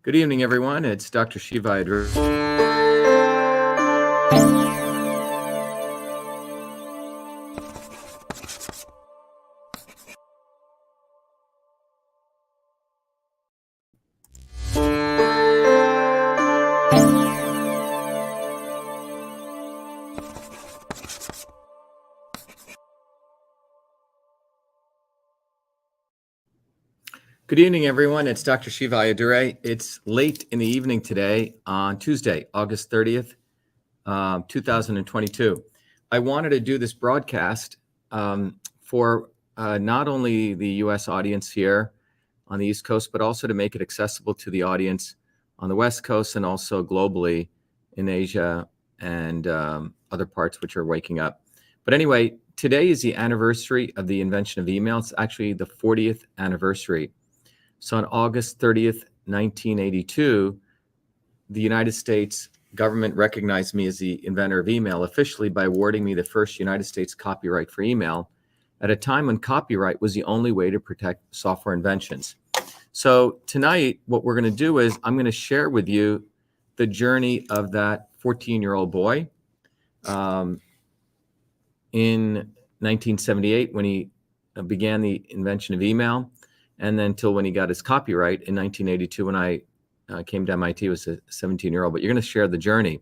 Good evening, everyone. It's Dr. Shiva. Good evening, everyone. It's Dr. Shiva Ayyadurai. It's late in the evening today on Tuesday, August 30th, 2022. I wanted to do this broadcast for not only the U.S. audience here on the East Coast, but also to make it accessible to the audience on the West Coast and also globally in Asia and other parts which are waking up. But anyway, today is the anniversary of the invention of email. It's actually the 40th anniversary. So on August 30th, 1982, the United States government recognized me as the inventor of email officially by awarding me the first United States copyright for email at a time when copyright was the only way to protect software inventions. So tonight, what we're going to do is I'm going to share with you the journey of that 14-year-old boy in 1978 when he began the invention of email, and then till when he got his copyright in 1982 when I came to MIT, was a 17-year-old. But you're going to share the journey.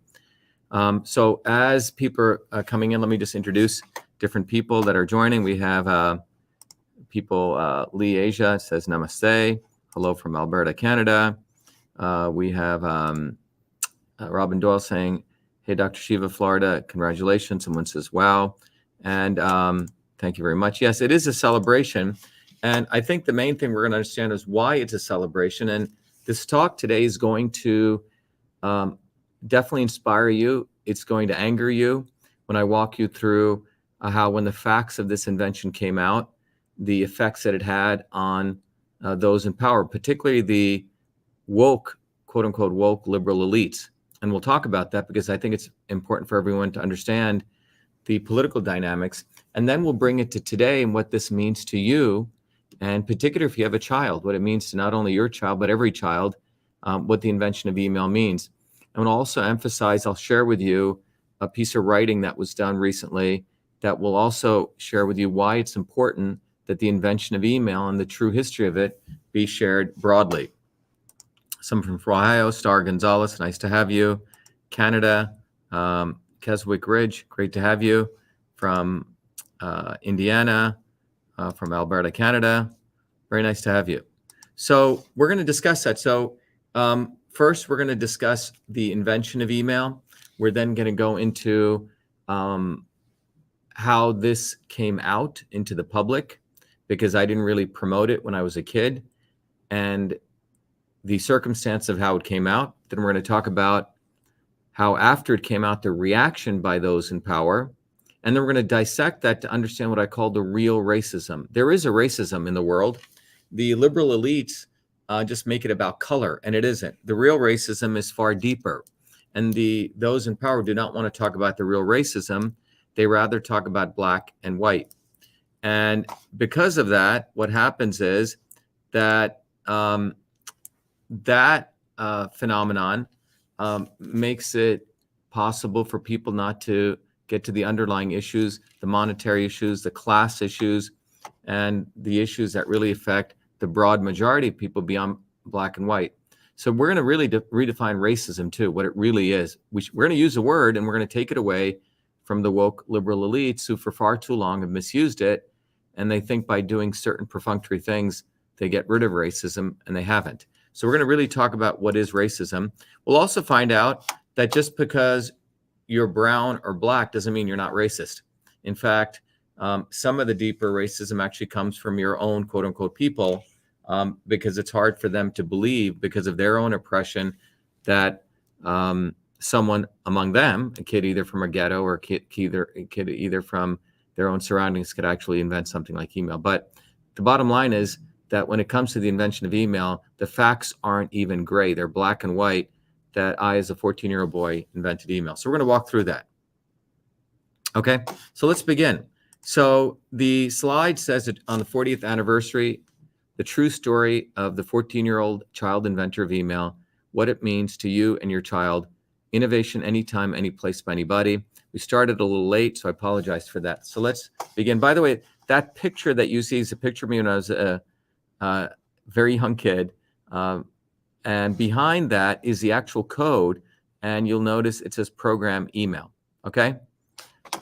So as people are coming in, let me just introduce different people that are joining. We have people, Lee Asia says namaste. Hello from Alberta, Canada. We have Robin Doyle saying, hey, Dr. Shiva, Florida, congratulations. Someone says, wow. And thank you very much. Yes, it is a celebration. And I think the main thing we're going to understand is why it's a celebration. And this talk today is going to definitely inspire you. It's going to anger you when I walk you through how when the facts of this invention came out, the effects that it had on those in power, particularly the woke, quote unquote, woke liberal elites. And we'll talk about that because I think it's important for everyone to understand the political dynamics. And then we'll bring it to today and what this means to you. And particularly if you have a child, what it means to not only your child, but every child, what the invention of email means. And I'll also emphasize, I'll share with you a piece of writing that was done recently that will also share with you why it's important that the invention of email and the true history of it be shared broadly. Someone from Ohio, Star Gonzalez, nice to have you. Canada, Keswick Ridge, great to have you. From Indiana, from Alberta, Canada. Very nice to have you. So we're going to discuss that. So first, we're going to discuss the invention of email. We're then going to go into how this came out into the public, because I didn't really promote it when I was a kid, and the circumstance of how it came out. Then we're going to talk about how after it came out, the reaction by those in power. And then we're going to dissect that to understand what I call the real racism. There is a racism in the world. The liberal elites just make it about color, and it isn't. The real racism is far deeper. And those in power do not want to talk about the real racism. They rather talk about black and white. And because of that, what happens is that phenomenon makes it possible for people not to get to the underlying issues, the monetary issues, the class issues, and the issues that really affect the broad majority of people beyond black and white. So we're going to really redefine racism too, what it really is. We're going to use a word and we're going to take it away from the woke liberal elites who for far too long have misused it. And they think by doing certain perfunctory things, they get rid of racism, and they haven't. So we're going to really talk about what is racism. We'll also find out that just because you're brown or black doesn't mean you're not racist. In fact, some of the deeper racism actually comes from your own quote unquote people, because it's hard for them to believe, because of their own oppression, that someone among them, a kid either from a ghetto or a kid either from their own surroundings, could actually invent something like email. But the bottom line is that when it comes to the invention of email, the facts aren't even gray. They're black and white, that I, as a 14-year-old boy, invented email. So we're going to walk through that. Okay, so let's begin. So the slide says that on the 40th anniversary, the true story of the 14-year-old child inventor of email what it means to you and your child. Innovation anytime, any place, by anybody. We started a little late, so I apologize for that. So let's begin. By the way, that picture that you see is a picture of me when I was a very young kid. And behind that is the actual code. And you'll notice it says program email. Okay.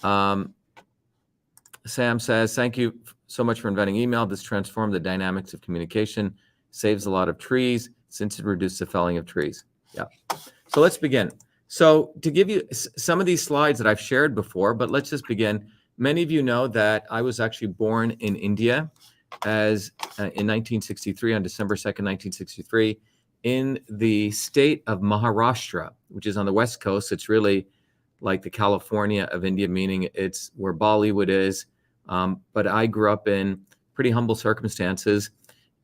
Sam says, thank you so much for inventing email. This transformed the dynamics of communication, saves a lot of trees since it reduced the felling of trees. Yeah. So let's begin. So to give you some of these slides that I've shared before, but let's just begin. Many of you know that I was actually born in India as in 1963, on December 2nd, 1963, in the state of Maharashtra, which is on the West Coast. It's really like the California of India, meaning it's where Bollywood is. But I grew up in pretty humble circumstances.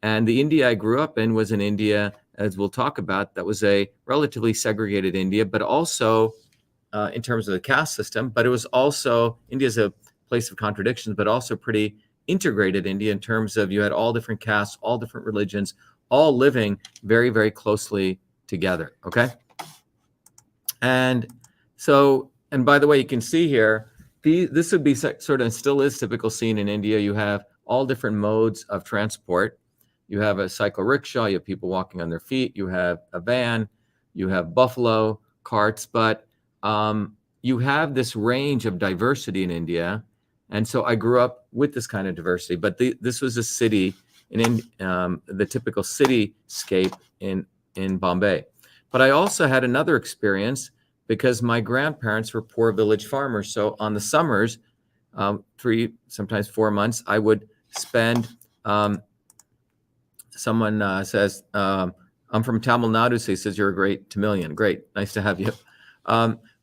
And the India I grew up in was an India, as we'll talk about, that was a relatively segregated India, but also in terms of the caste system. But it was also, India's a place of contradictions, but also pretty integrated India in terms of you had all different castes, all different religions, all living very, very closely together. Okay. And so, and by the way, you can see here, this would be sort of, still is typical scene in India. You have all different modes of transport. You have a cycle rickshaw, you have people walking on their feet, you have a van, you have buffalo carts, but you have this range of diversity in India. And so I grew up with this kind of diversity, but this was a city in the typical cityscape in Bombay. But I also had another experience because my grandparents were poor village farmers. So on the summers, 3, sometimes 4 months, I would spend, someone says, I'm from Tamil Nadu, so he says, you're a great Tamilian. Great, nice to have you.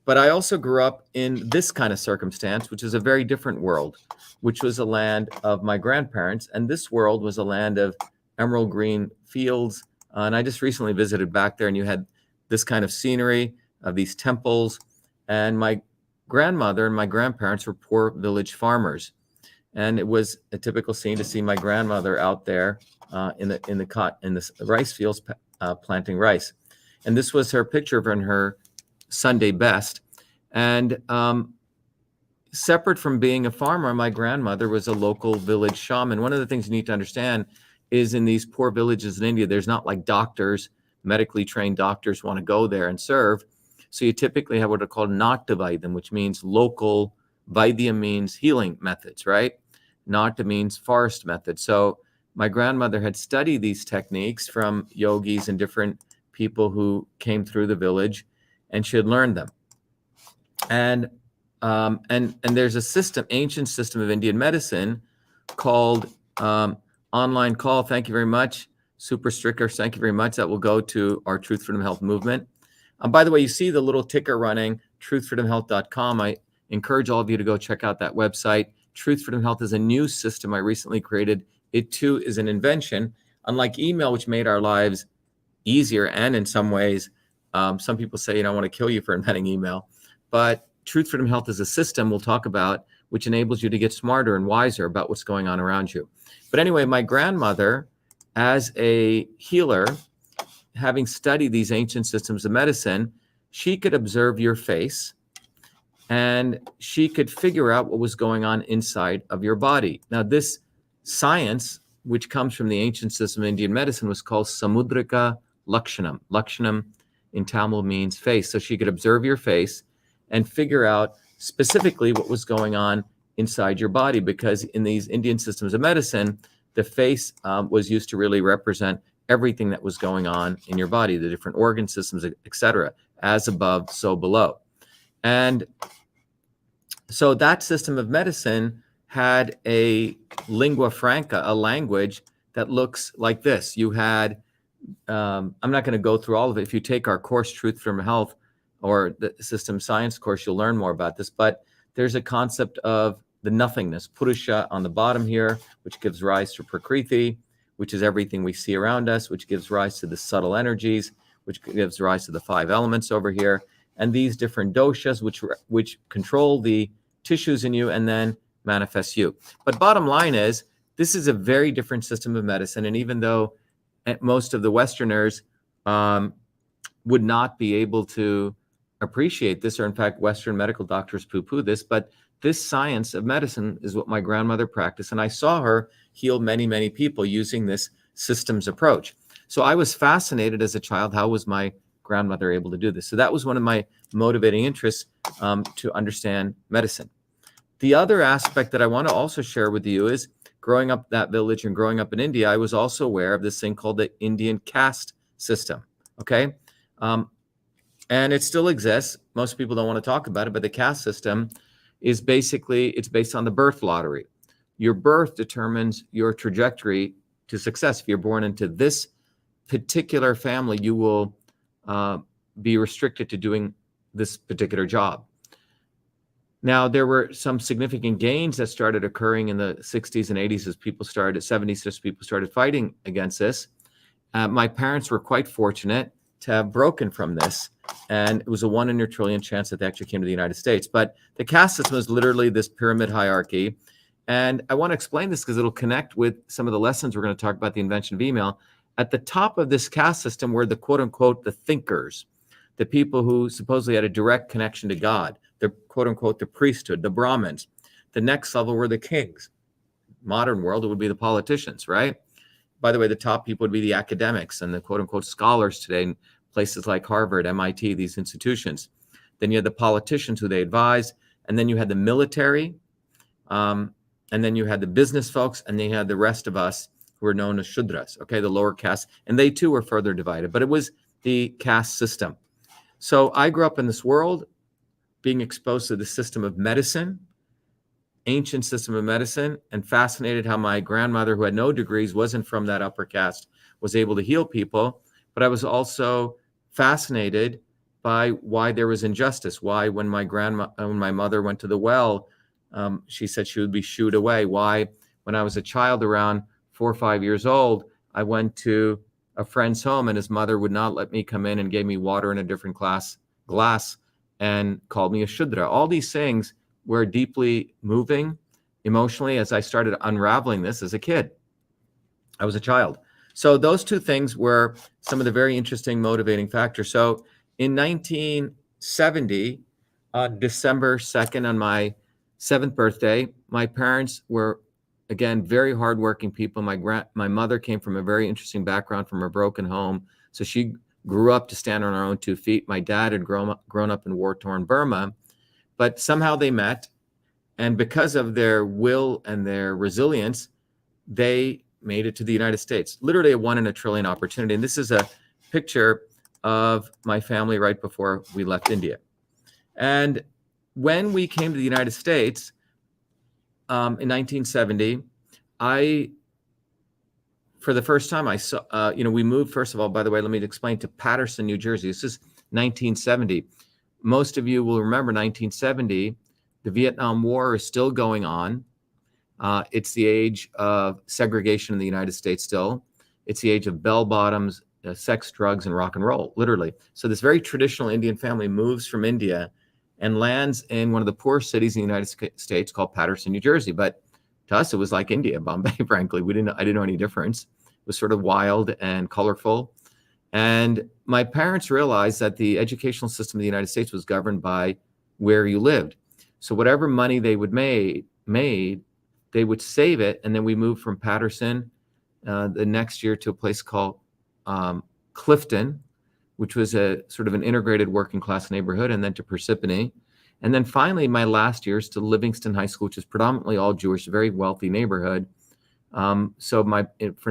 But I also grew up in this kind of circumstance, which is a very different world, which was a land of my grandparents. And this world was a land of emerald green fields. And I just recently visited back there, and you had this kind of scenery of these temples. And my grandmother and my grandparents were poor village farmers. And it was a typical scene to see my grandmother out there in the rice fields planting rice. And this was her picture of her in her Sunday best. And separate from being a farmer, my grandmother was a local village shaman. One of the things you need to understand is in these poor villages in India, there's not like doctors, medically trained doctors want to go there and serve. So you typically have what are called Nata Vaidam, which means local. Vaidya means healing methods, right? Nata means forest methods. So my grandmother had studied these techniques from yogis and different people who came through the village, and she had learned them. And there's a system, ancient system of Indian medicine called online call. Thank you very much. Super Stricker, thank you very much. That will go to our Truth Freedom Health movement. By the way, you see the little ticker running, truthfreedomhealth.com. I encourage all of you to go check out that website. Truth Freedom Health is a new system I recently created. It too is an invention. Unlike email, which made our lives easier, and in some ways, some people say, I want to kill you for inventing email. But Truth Freedom Health is a system we'll talk about, which enables you to get smarter and wiser about what's going on around you. But anyway, my grandmother, as a healer, having studied these ancient systems of medicine, she could observe your face and she could figure out what was going on inside of your body. Now, this science, which comes from the ancient system of Indian medicine, was called Samudrika Lakshanam. Lakshanam in Tamil means face. So she could observe your face and figure out specifically what was going on inside your body, because in these Indian systems of medicine, the face was used to really represent everything that was going on in your body, the different organ systems, etc., as above, so below. And so that system of medicine had a lingua franca, a language that looks like this. You had, I'm not going to go through all of it. If you take our course, Truth from Health, or the system science course, you'll learn more about this. But there's a concept of the nothingness, Purusha on the bottom here, which gives rise to Prakriti, which is everything we see around us, which gives rise to the subtle energies, which gives rise to the 5 elements over here, and these different doshas, which control the tissues in you and then manifest you. But bottom line is, this is a very different system of medicine. And even though most of the Westerners would not be able to appreciate this, or in fact, Western medical doctors poo-poo this, but this science of medicine is what my grandmother practiced, and I saw her heal many, many people using this systems approach. So I was fascinated as a child, how was my grandmother able to do this? So that was one of my motivating interests, to understand medicine. The other aspect that I want to also share with you is growing up that village and growing up in India, I was also aware of this thing called the Indian caste system, okay? And it still exists. Most people don't want to talk about it, but the caste system is basically, it's based on the birth lottery. Your birth determines your trajectory to success. If you're born into this particular family, you will be restricted to doing this particular job. Now, there were some significant gains that started occurring in the 60s and 80s as people started, 70s as people started fighting against this. My parents were quite fortunate to have broken from this, and it was a 1 in a trillion chance that they actually came to the United States. But the caste system is literally this pyramid hierarchy. And I want to explain this because it'll connect with some of the lessons we're going to talk about the invention of email. At the top of this caste system were the quote unquote, the thinkers, the people who supposedly had a direct connection to God, the quote unquote, the priesthood, the Brahmins. The next level were the kings. Modern world, it would be the politicians, right? By the way, the top people would be the academics and the quote unquote scholars today in places like Harvard, MIT, these institutions. Then you had the politicians who they advised, and then you had the military, and then you had the business folks, and then you had the rest of us who were known as Shudras, okay, the lower caste, and they too were further divided, but it was the caste system. So I grew up in this world being exposed to the system of medicine, ancient system of medicine, and fascinated how my grandmother, who had no degrees, wasn't from that upper caste, was able to heal people. But I was also fascinated by why there was injustice, why when my mother went to the well, she said she would be shooed away. Why, when I was a child around 4 or 5 years old, I went to a friend's home and his mother would not let me come in and gave me water in a different glass and called me a Shudra. All these things were deeply moving emotionally as I started unraveling this as a kid. I was a child. So those two things were some of the very interesting motivating factors. So in 1970, on December 2nd, on my 7th birthday, my parents were, again, very hardworking people. My mother came from a very interesting background from a broken home. So she grew up to stand on her own 2 feet. My dad had grown up in war-torn Burma, but somehow they met. And because of their will and their resilience, they made it to the United States, literally a 1 in a trillion opportunity. And this is a picture of my family right before we left India. And when we came to the United States in 1970, for the first time, I saw, we moved, first of all, by the way, let me explain, to Paterson, New Jersey. This is 1970. Most of you will remember 1970, the Vietnam War is still going on. It's the age of segregation in the United States still. It's the age of bell bottoms, sex, drugs, and rock and roll, literally. So this very traditional Indian family moves from India and lands in one of the poorest cities in the United States called Paterson, New Jersey. But to us, it was like India, Bombay, frankly. I didn't know any difference. It was sort of wild and colorful. And my parents realized that the educational system of the United States was governed by where you lived. So whatever money they would made, they would save it. And then we moved from Paterson the next year to a place called Clifton, which was a sort of an integrated working class neighborhood, and then to Parsippany. And then finally, my last years to Livingston High School, which is predominantly all Jewish, very wealthy neighborhood. So for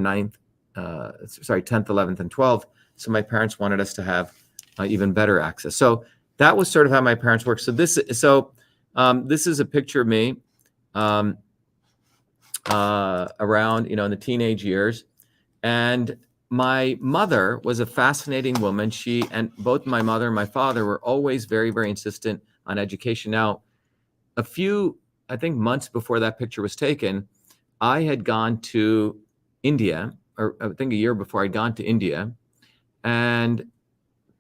10th, 11th, and 12th. So my parents wanted us to have even better access. So that was sort of how my parents worked. So this is a picture of me around, in the teenage years. And my mother was a fascinating woman. She and both my mother and my father were always very, very insistent on education. Now, a few, I think, months before that picture was taken, I had gone to India, or I think a year before I'd gone to India. And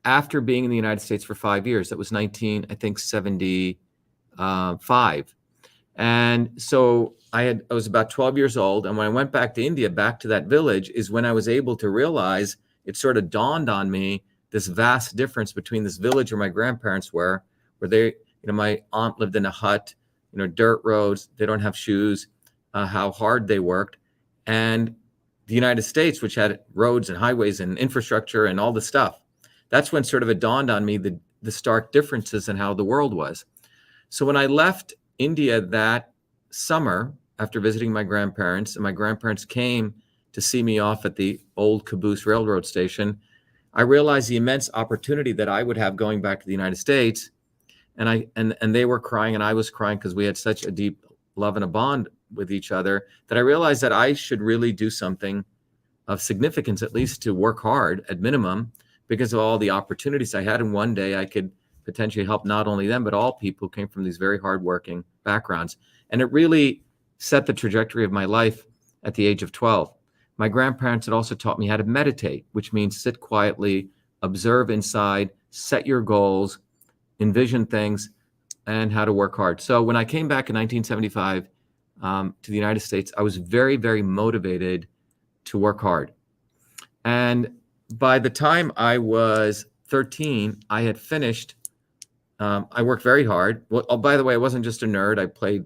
after being in the United States for 5 years, that was 1975. And so I was about 12 years old. And when I went back to India, back to that village, is when I was able to realize, it sort of dawned on me this vast difference between this village where my grandparents were, where they, my aunt lived in a hut, dirt roads, they don't have shoes, how hard they worked, and the United States, which had roads and highways and infrastructure and all the stuff. That's when sort of it dawned on me the stark differences in how the world was. So when I left India that summer after visiting my grandparents, and my grandparents came to see me off at the old Caboose Railroad station, I realized the immense opportunity that I would have going back to the United States. And they were crying and I was crying because we had such a deep love and a bond with each other, that I realized that I should really do something of significance, at least to work hard at minimum, because of all the opportunities I had. And one day I could potentially help not only them, but all people who came from these very hardworking backgrounds. And it really set the trajectory of my life at the age of 12. My grandparents had also taught me how to meditate, which means sit quietly, observe inside, set your goals, envision things, and how to work hard. So when I came back in 1975 to the United States, I was very, very motivated to work hard. And by the time I was 13, I had finished. I worked very hard. Well, oh, by the way, I wasn't just a nerd. I played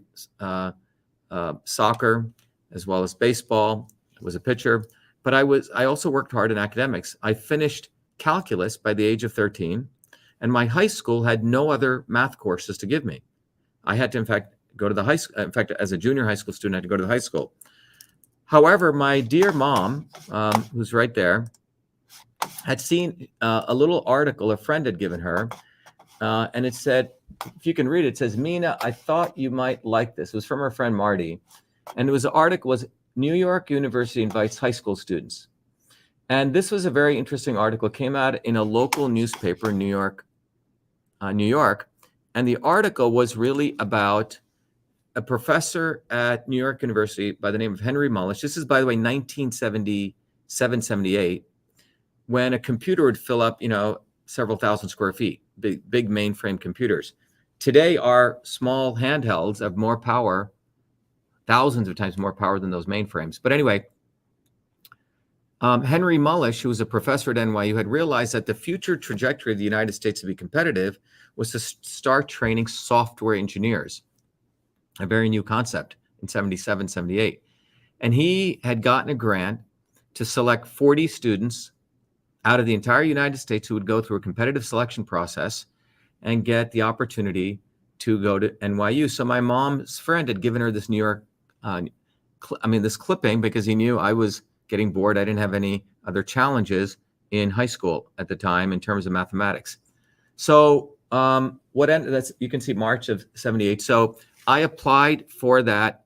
soccer as well as baseball. I was a pitcher, but I also worked hard in academics. I finished calculus by the age of 13, and my high school had no other math courses to give me. I had to, in fact, go to the high school. In fact, as a junior high school student, I had to go to the high school. However, my dear mom, who's right there, had seen a little article a friend had given her, and it said, if you can read it, it says, "Mina, I thought you might like this." It was from her friend Marty, and the article was New York University invites high school students. And this was a very interesting article. It came out in a local newspaper in New York. And the article was really about a professor at New York University by the name of Henry Mullish. This is, by the way, 1977, 78, when a computer would fill up, several thousand square feet, big mainframe computers. Today, our small handhelds have more power, thousands of times more power than those mainframes. But anyway, Henry Mullish, who was a professor at NYU, had realized that the future trajectory of the United States to be competitive was to start training software engineers, a very new concept in 77, 78. And he had gotten a grant to select 40 students out of the entire United States who would go through a competitive selection process and get the opportunity to go to NYU. So my mom's friend had given her this New York, this clipping, because he knew I was getting bored. I didn't have any other challenges in high school at the time in terms of mathematics. So you can see March of 78. So I applied for that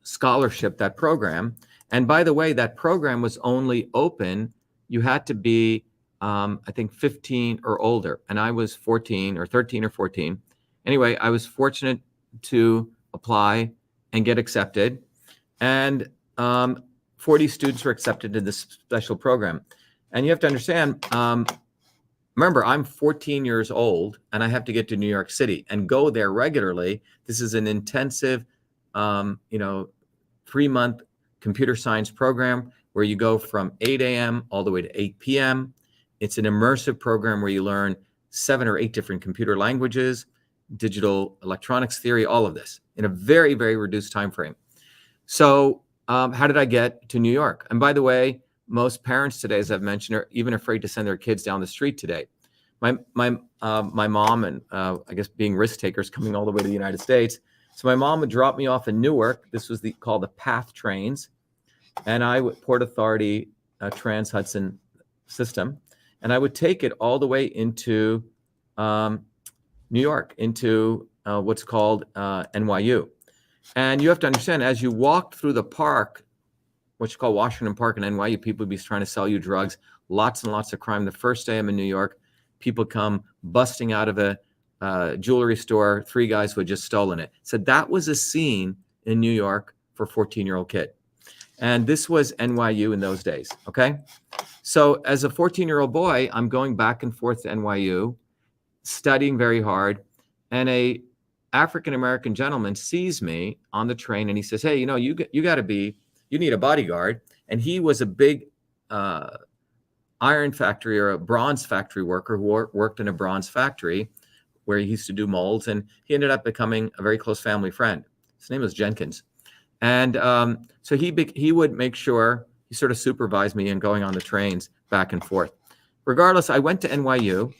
scholarship, that program. And by the way, that program was only open. You had to be, I think, 15 or older. And I was 14 or 13 or 14. Anyway, I was fortunate to apply and get accepted. And 40 students were accepted in this special program. And you have to understand, remember, I'm 14 years old and I have to get to New York City and go there regularly. This is an intensive, 3-month computer science program where you go from 8 a.m. all the way to 8 p.m. It's an immersive program where you learn 7 or 8 different computer languages, digital electronics theory, all of this in a very, very reduced time frame. So how did I get to New York? And by the way, most parents today, as I've mentioned, are even afraid to send their kids down the street today. My mom, and I guess being risk takers, coming all the way to the United States. So my mom would drop me off in Newark. This was called the PATH trains, and I would Port Authority Trans-Hudson system, and I would take it all the way into New York, into what's called NYU. And you have to understand, as you walked through the park, what you call Washington Park and NYU, people would be trying to sell you drugs, lots and lots of crime. The first day I'm in New York, people come busting out of a jewelry store, 3 guys who had just stolen it. So that was a scene in New York for a 14-year-old kid. And this was NYU in those days, okay? So as a 14-year-old boy, I'm going back and forth to NYU, studying very hard, and a African-American gentleman sees me on the train and he says, "Hey, you need a bodyguard." And he was a big iron factory or a bronze factory worker who worked in a bronze factory where he used to do molds, and he ended up becoming a very close family friend. His name was Jenkins. And so he would make sure, he sort of supervised me in going on the trains back and forth. Regardless, I went to NYU,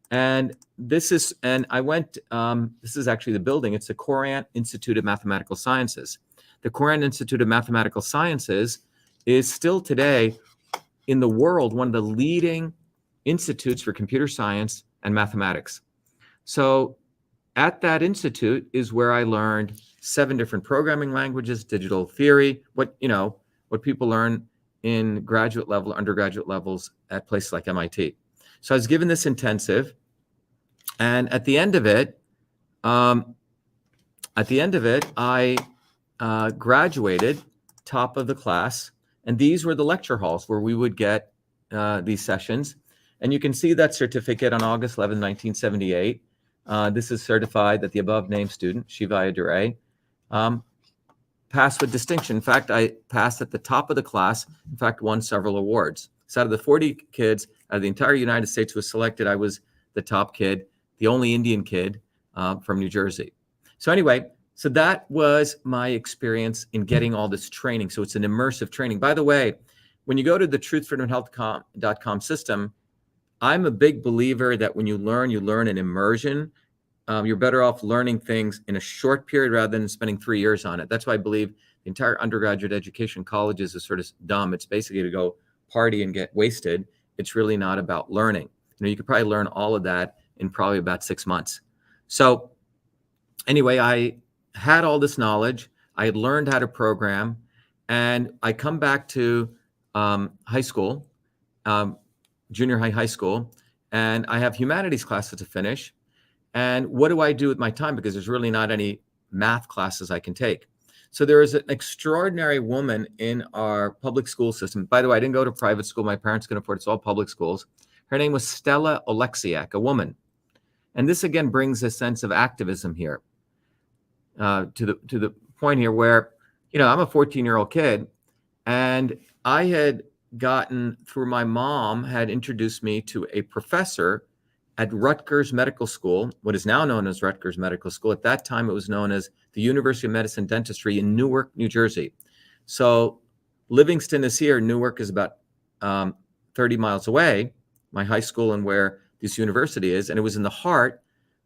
and this is actually the building. It's the Courant Institute of Mathematical Sciences. The Courant Institute of Mathematical Sciences is still today in the world one of the leading institutes for computer science and mathematics. So at that institute is where I learned 7 different programming languages, digital theory, what people learn in graduate level, undergraduate levels at places like MIT. So I was given this intensive, and at the end of it, I graduated top of the class, and these were the lecture halls where we would get these sessions. And you can see that certificate on August 11, 1978. This is certified that the above named student, Shiva Dure, passed with distinction. In fact, I passed at the top of the class, in fact, won several awards. So out of the 40 kids out of the entire United States who was selected, I was the top kid, the only Indian kid from New Jersey. So anyway, so that was my experience in getting all this training. So it's an immersive training. By the way, when you go to the truthfreedomhealth.com system, I'm a big believer that when you learn in immersion. You're better off learning things in a short period rather than spending 3 years on it. That's why I believe the entire undergraduate education, colleges, is sort of dumb. It's basically to go party and get wasted. It's really not about learning. You could probably learn all of that in probably about 6 months. So anyway, I had all this knowledge. I had learned how to program, and I come back to high school, junior high school, and I have humanities classes to finish. And what do I do with my time? Because there's really not any math classes I can take. So there is an extraordinary woman in our public school system. By the way, I didn't go to private school. My parents couldn't afford it. It's all public schools. Her name was Stella Oleksiak, a woman. And this again brings a sense of activism here to the point here where, I'm a 14-year-old kid, and I had gotten, through my mom, had introduced me to a professor at Rutgers Medical School, what is now known as Rutgers Medical School. At that time, it was known as the University of Medicine Dentistry in Newark, New Jersey. So Livingston is here. Newark is about 30 miles away, my high school and where this university is. And it was in the heart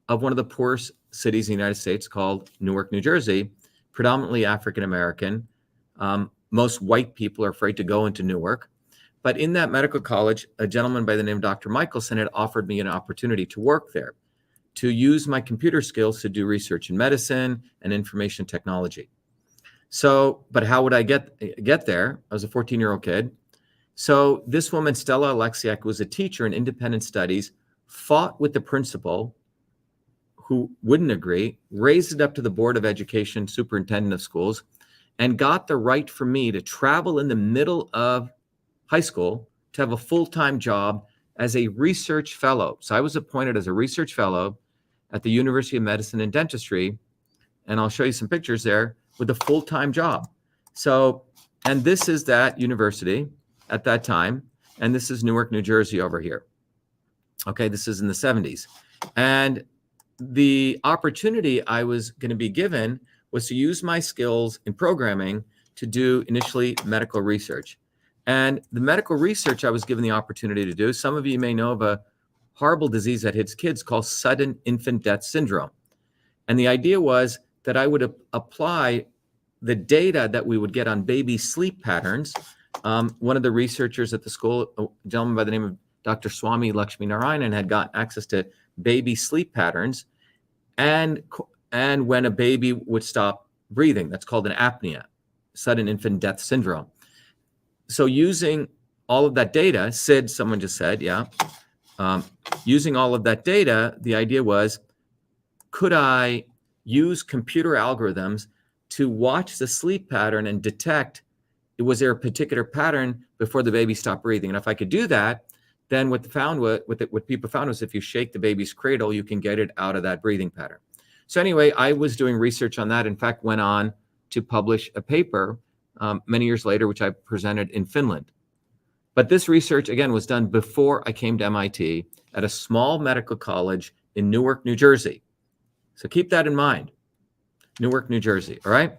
of one of the poorest cities in the United States called Newark, New Jersey, predominantly African-American. Most white people are afraid to go into Newark. But in that medical college, a gentleman by the name of Dr. Michelson had offered me an opportunity to work there, to use my computer skills to do research in medicine and information technology. So, but how would I get there? I was a 14-year-old kid. So this woman, Stella Oleksiak, was a teacher in independent studies, fought with the principal who wouldn't agree, raised it up to the Board of Education, superintendent of schools, and got the right for me to travel in the middle of high school to have a full-time job as a research fellow. So I was appointed as a research fellow at the University of Medicine and Dentistry, and I'll show you some pictures there, with a full-time job. So, and this is that university at that time, and this is Newark, New Jersey over here. Okay, this is in the 70s. And the opportunity I was going to be given was to use my skills in programming to do initially medical research. And the medical research I was given the opportunity to do, some of you may know of a horrible disease that hits kids called sudden infant death syndrome. And the idea was that I would apply the data that we would get on baby sleep patterns. One of the researchers at the school, a gentleman by the name of Dr. Swami Lakshmi Narayanan, had gotten access to baby sleep patterns and when a baby would stop breathing. That's called an apnea, sudden infant death syndrome. So using all of that data, Sid, someone just said, yeah. Using all of that data, the idea was, could I use computer algorithms to watch the sleep pattern and detect, was there a particular pattern before the baby stopped breathing? And if I could do that, then what people found was if you shake the baby's cradle, you can get it out of that breathing pattern. So anyway, I was doing research on that. In fact, went on to publish a paper many years later, which I presented in Finland. But this research, again, was done before I came to MIT at a small medical college in Newark, New Jersey. So keep that in mind. Newark, New Jersey, all right?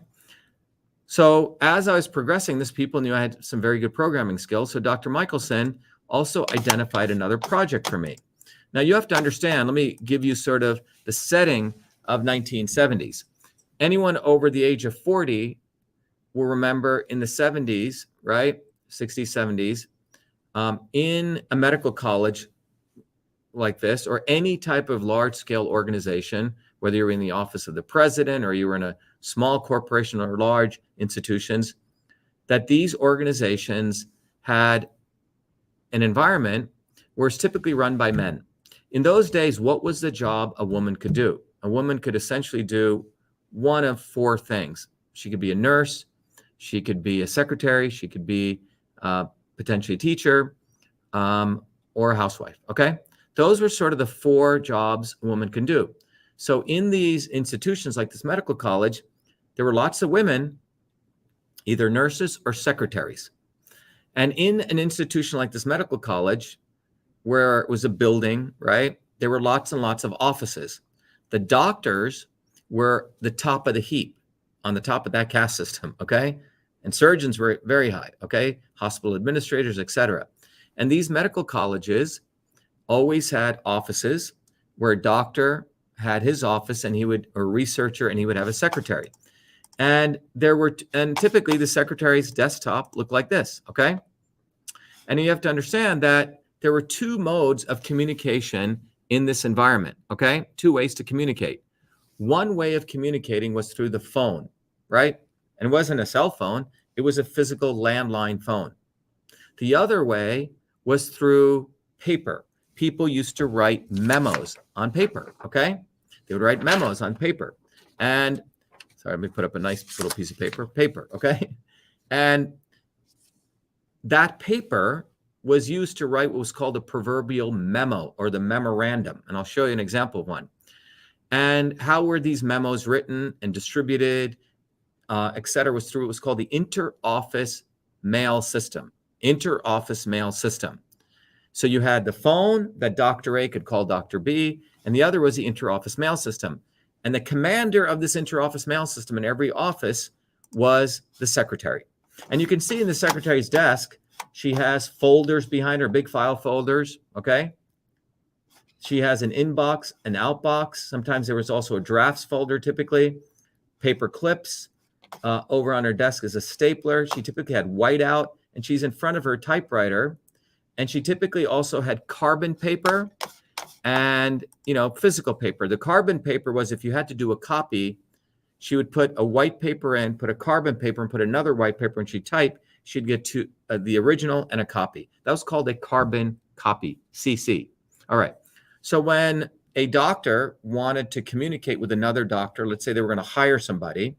So as I was progressing, these people knew I had some very good programming skills. So Dr. Michelson also identified another project for me. Now you have to understand, let me give you sort of the setting of 1970s. Anyone over the age of 40 will remember in the 70s, right? 60s, 70s, in a medical college like this, or any type of large scale organization, whether you're in the office of the president or you were in a small corporation or large institutions, that these organizations had an environment where it's typically run by men. In those days, what was the job a woman could do? A woman could essentially do one of four things. She could be a nurse, she could be a secretary, she could be potentially a teacher, or a housewife, okay? Those were sort of the four jobs a woman can do. So in these institutions like this medical college, there were lots of women, either nurses or secretaries. And in an institution like this medical college, where it was a building, right, there were lots and lots of offices. The doctors were the top of the heap, on the top of that caste system, okay? And surgeons were very high, okay? Hospital administrators, etc. And these medical colleges always had offices where a doctor had his office and he would, or a researcher, and he would have a secretary. And typically the secretary's desktop looked like this, okay? And you have to understand that there were two modes of communication in this environment, okay? Two ways to communicate. One way of communicating was through the phone, right? And it wasn't a cell phone, it was a physical landline phone. The other way was through paper. People used to write memos on paper, okay? They would write memos on paper. And, sorry, let me put up a nice little piece of paper, okay? And that paper was used to write what was called a proverbial memo or the memorandum. And I'll show you an example of one. And how were these memos written and distributed, et cetera, was through what was called the inter-office mail system. Inter-office mail system. So you had the phone that Dr. A could call Dr. B, and the other was the inter-office mail system. And the commander of this inter-office mail system in every office was the secretary. And you can see in the secretary's desk, she has folders behind her, big file folders, okay? She has an inbox, an outbox. Sometimes there was also a drafts folder, typically. Paper clips. Over on her desk is a stapler. She typically had whiteout, and she's in front of her typewriter. And she typically also had carbon paper and, physical paper. The carbon paper was if you had to do a copy, she would put a white paper in, put a carbon paper, and put another white paper, and she'd type. She'd get to the original and a copy. That was called a carbon copy, CC. All right. So when a doctor wanted to communicate with another doctor, let's say they were going to hire somebody,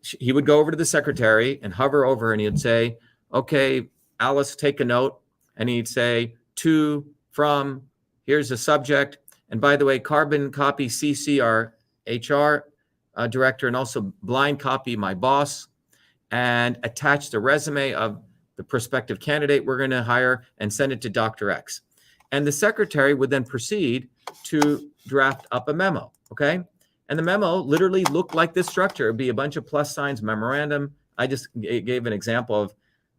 he would go over to the secretary and hover over, and he'd say, okay, Alice, take a note. And he'd say, to, from, here's the subject. And by the way, carbon copy CC, our HR director, and also blind copy my boss, and attach the resume of the prospective candidate we're going to hire and send it to Dr. X. And the secretary would then proceed to draft up a memo, okay? And the memo literally looked like this structure. It'd be a bunch of plus signs, memorandum. I just gave an example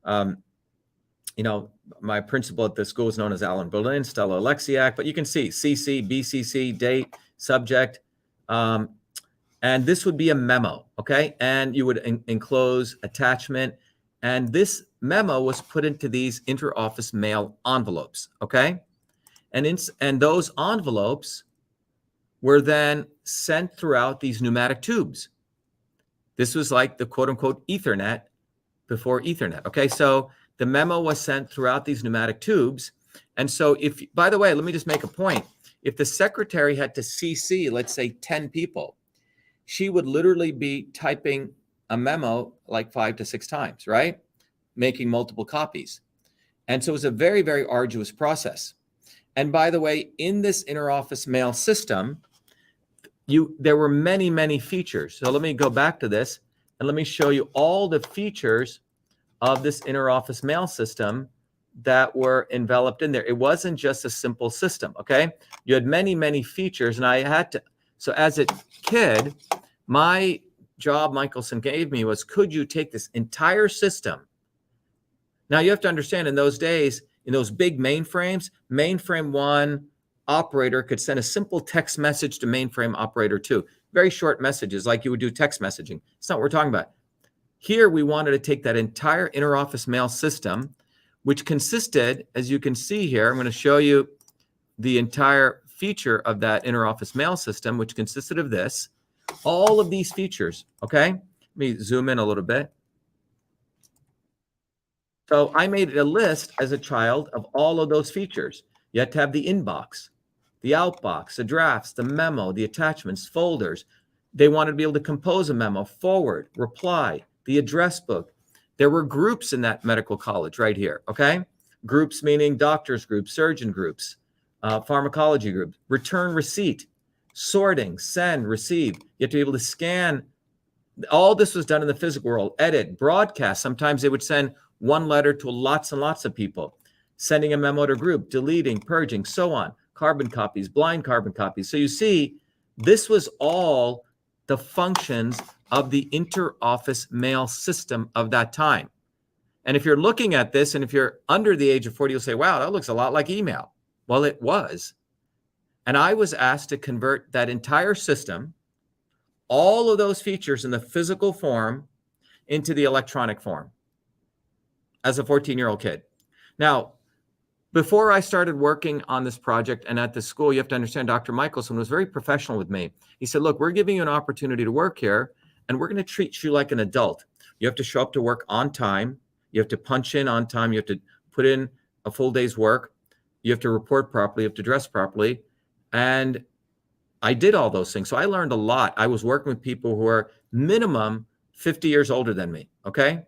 of, my principal at the school is known as Alan Berlin, Stella Alexiak, but you can see CC, BCC, date, subject, and this would be a memo, okay? And you would enclose attachment, and this memo was put into these inter-office mail envelopes, okay? And those envelopes were then sent throughout these pneumatic tubes. This was like the quote-unquote Ethernet before Ethernet, okay? So the memo was sent throughout these pneumatic tubes. And so by the way, let me just make a point. If the secretary had to CC, let's say 10 people, she would literally be typing a memo like 5 to 6 times, right? Making multiple copies. And so it was a very, very arduous process. And by the way, in this inter-office mail system, there were many, many features. So let me go back to this and let me show you all the features of this inter-office mail system that were enveloped in there. It wasn't just a simple system, okay? You had many, many features, and I had to, so as a kid, my job Michelson gave me was, could you take this entire system? Now you have to understand, in those days, in those big mainframes, mainframe 1 operator could send a simple text message to mainframe operator 2. Very short messages, like you would do text messaging. It's not what we're talking about. Here, we wanted to take that entire interoffice mail system, which consisted, as you can see here, I'm going to show you the entire feature of that interoffice mail system, which consisted of this, all of these features, okay? Let me zoom in a little bit. So I made a list as a child of all of those features. You had to have the inbox, the outbox, the drafts, the memo, the attachments, folders. They wanted to be able to compose a memo, forward, reply, the address book. There were groups in that medical college right here, okay? Groups meaning doctors groups, surgeon groups, pharmacology groups, return receipt, sorting, send, receive. You have to be able to scan. All this was done in the physical world. Edit, broadcast. Sometimes they would send one letter to lots and lots of people, sending a memo to a group, deleting, purging, so on. Carbon copies, blind carbon copies. So you see, this was all the functions of the interoffice mail system of that time. And if you're looking at this, and if you're under the age of 40, you'll say, wow, that looks a lot like email. Well, it was. And I was asked to convert that entire system, all of those features in the physical form, into the electronic form as a 14-year-old kid. Now, before I started working on this project and at the school, you have to understand, Dr. Michelson was very professional with me. He said, look, we're giving you an opportunity to work here, and we're going to treat you like an adult. You have to show up to work on time. You have to punch in on time. You have to put in a full day's work. You have to report properly. You have to dress properly. And I did all those things. So I learned a lot. I was working with people who are minimum 50 years older than me, okay?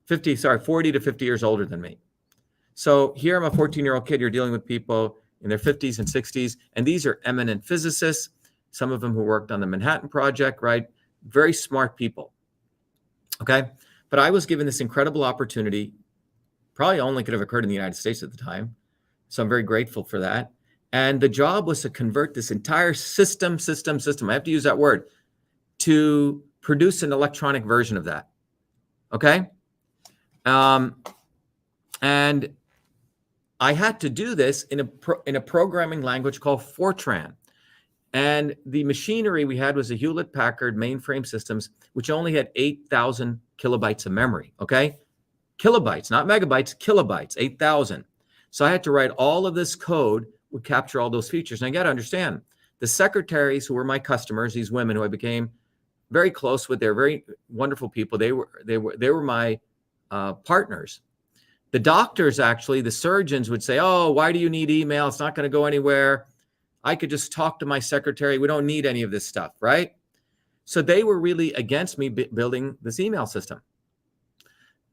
40 to 50 years older than me. So here I'm a 14-year-old kid. You're dealing with people in their 50s and 60s. And these are eminent physicists, some of them who worked on the Manhattan Project, right? Very smart people, okay? But I was given this incredible opportunity, probably only could have occurred in the United States at the time. So I'm very grateful for that. And the job was to convert this entire system, I have to use that word, to produce an electronic version of that, okay? And I had to do this in a programming language called Fortran. And the machinery we had was a Hewlett-Packard mainframe systems, which only had 8,000 kilobytes of memory, okay? Kilobytes, not megabytes, kilobytes, 8,000. So I had to write all of this code, would capture all those features. And I got to understand, the secretaries who were my customers, these women who I became very close with, they're very wonderful people. They were my partners. The doctors, actually, the surgeons would say, oh, why do you need email? It's not going to go anywhere. I could just talk to my secretary. We don't need any of this stuff, right? So they were really against me building this email system.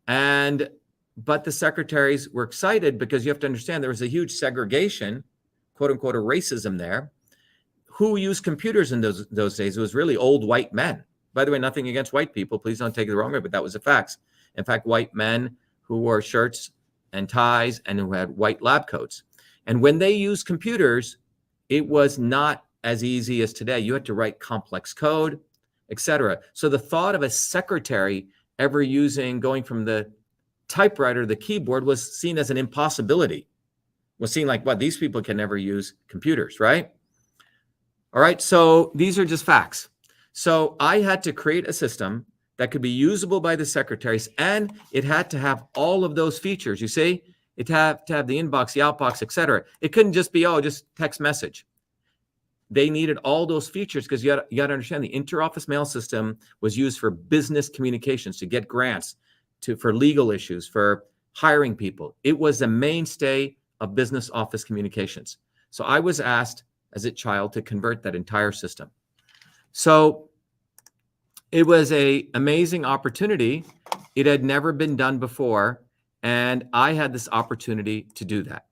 But the secretaries were excited because you have to understand there was a huge segregation, quote unquote, a racism there. Who used computers in those days? It was really old white men. By the way, nothing against white people. Please don't take it the wrong way, but that was the facts. In fact, white men who wore shirts and ties and who had white lab coats. And when they used computers, it was not as easy as today. You had to write complex code, etc. So the thought of a secretary ever going from the typewriter to the keyboard was seen as an impossibility. Was seen like, what, these people can never use computers, right? All right, so these are just facts. So I had to create a system that could be usable by the secretaries, and it had to have all of those features. You see, it had to have the inbox, the outbox, etc. It couldn't just be, oh, just text message. They needed all those features because you got to understand the interoffice mail system was used for business communications, to get grants, for legal issues, for hiring people. It was the mainstay of business office communications. So I was asked as a child to convert that entire system. So it was an amazing opportunity. It had never been done before, and I had this opportunity to do that.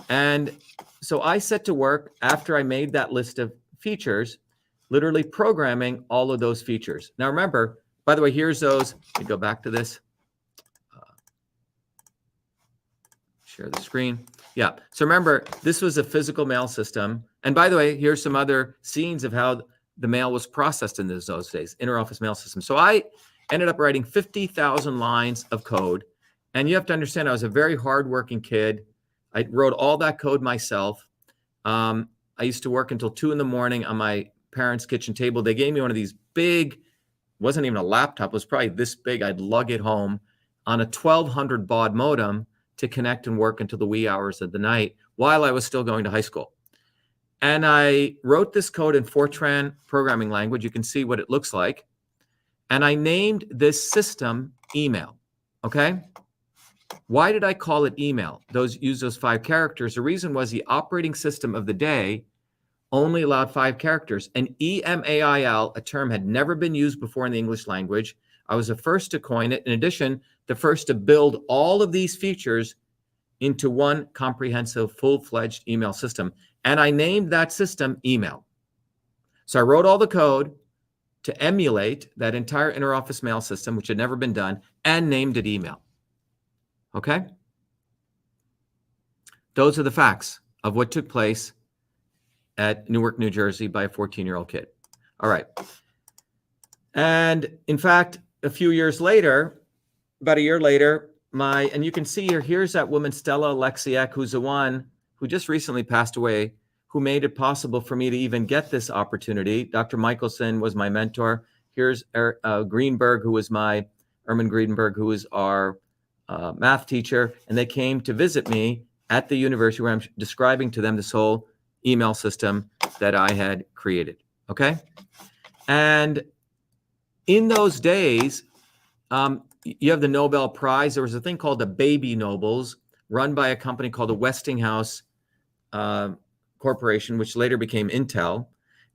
And so I set to work after I made that list of features, literally programming all of those features. Now remember, by the way, here's those. Let me go back to this. share the screen. Yeah. So remember, this was a physical mail system. And by the way, here's some other scenes of how the mail was processed in those days, interoffice mail system. So I ended up writing 50,000 lines of code. And you have to understand, I was a very hardworking kid. I wrote all that code myself. I used to work until 2 a.m. on my parents' kitchen table. They gave me one of these big, wasn't even a laptop, it was probably this big. I'd lug it home on a 1200 baud modem to connect and work until the wee hours of the night while I was still going to high school. And I wrote this code in Fortran programming language. You can see what it looks like. And I named this system email, okay? Why did I call it email? Use those 5 characters. The reason was the operating system of the day only allowed 5 characters. And email, a term had never been used before in the English language. I was the first to coin it. In addition, the first to build all of these features into one comprehensive, full-fledged email system. And I named that system email. So I wrote all the code to emulate that entire interoffice mail system, which had never been done, and named it email. Okay? Those are the facts of what took place at Newark, New Jersey by a 14-year-old kid. All right. And in fact, a few years later, about a year later, and you can see here, here's that woman, Stella Alexiak, who's the one who just recently passed away, who made it possible for me to even get this opportunity. Dr. Michelson was my mentor. Here's Greenberg, who was Ermin Greenberg, who was our math teacher. And they came to visit me at the university where I'm describing to them this whole email system that I had created, okay? And in those days, you have the Nobel Prize. There was a thing called the Baby Nobles, run by a company called the Westinghouse Corporation, which later became Intel.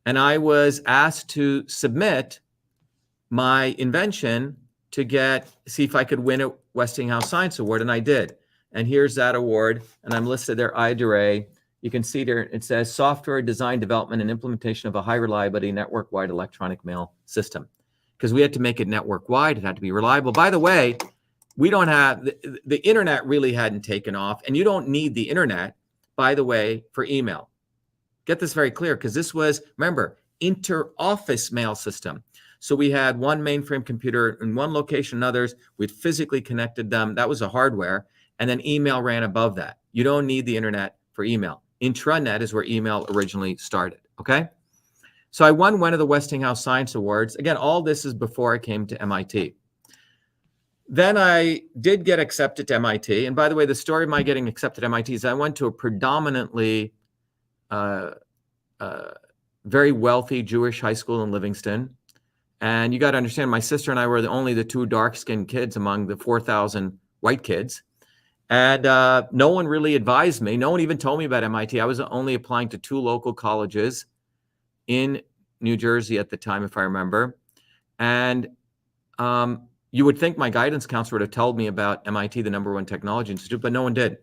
And I was asked to submit my invention to see if I could win a Westinghouse Science Award, and I did. And here's that award, and I'm listed there, IDRA. You can see there, it says Software Design, Development, and Implementation of a High Reliability Network-Wide Electronic Mail System. Because we had to make it network-wide, it had to be reliable. By the way, we don't have, the internet really hadn't taken off, and you don't need the internet, by the way, for email. Get this very clear, because this was, remember, inter-office mail system. So we had one mainframe computer in one location and others. We'd physically connected them. That was the hardware. And then email ran above that. You don't need the internet for email. Intranet is where email originally started, okay? So I won one of the Westinghouse Science Awards. Again, all this is before I came to MIT. Then I did get accepted to MIT. And by the way, the story of my getting accepted to MIT is I went to a predominantly very wealthy Jewish high school in Livingston. And you got to understand, my sister and I were only the 2 dark-skinned kids among the 4,000 white kids. And no one really advised me. No one even told me about MIT. I was only applying to 2 local colleges in New Jersey at the time, if I remember. And you would think my guidance counselor would have told me about MIT, the #1 technology institute, but no one did.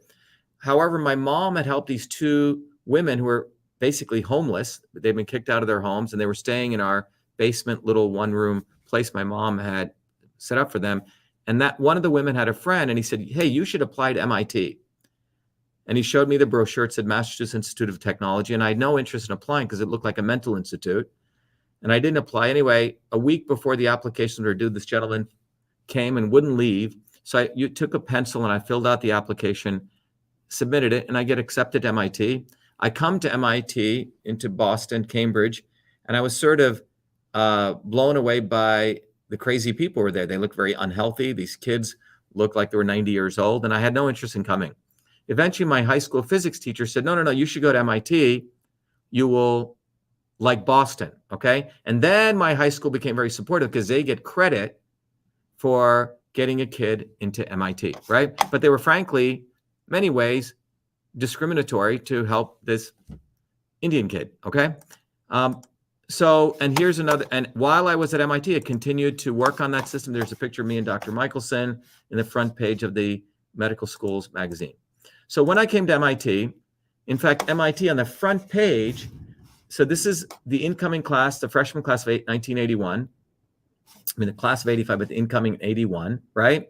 However, my mom had helped these 2 women who were basically homeless. They'd been kicked out of their homes, and they were staying in our basement little 1-room place my mom had set up for them. And that one of the women had a friend, and he said, hey, you should apply to MIT. And he showed me the brochure. It said Massachusetts Institute of Technology. And I had no interest in applying because it looked like a mental institute. And I didn't apply. Anyway, a week before the application were due, this gentleman came and wouldn't leave. So you took a pencil and I filled out the application, submitted it, and I get accepted to MIT. I come to MIT into Boston, Cambridge, and I was sort of blown away by the crazy people who were there. They looked very unhealthy. These kids looked like they were 90 years old, and I had no interest in coming. Eventually, my high school physics teacher said, no, you should go to MIT. You will like Boston, okay? And then my high school became very supportive because they get credit for getting a kid into MIT, right? But they were frankly, many ways, discriminatory to help this Indian kid, okay? And here's another, and while I was at MIT, I continued to work on that system. There's a picture of me and Dr. Michelson in the front page of the Medical Schools magazine. So when I came to MIT, in fact, MIT on the front page, so this is the incoming class, the freshman class of 1981. I mean, the class of 85, but the incoming 81, right?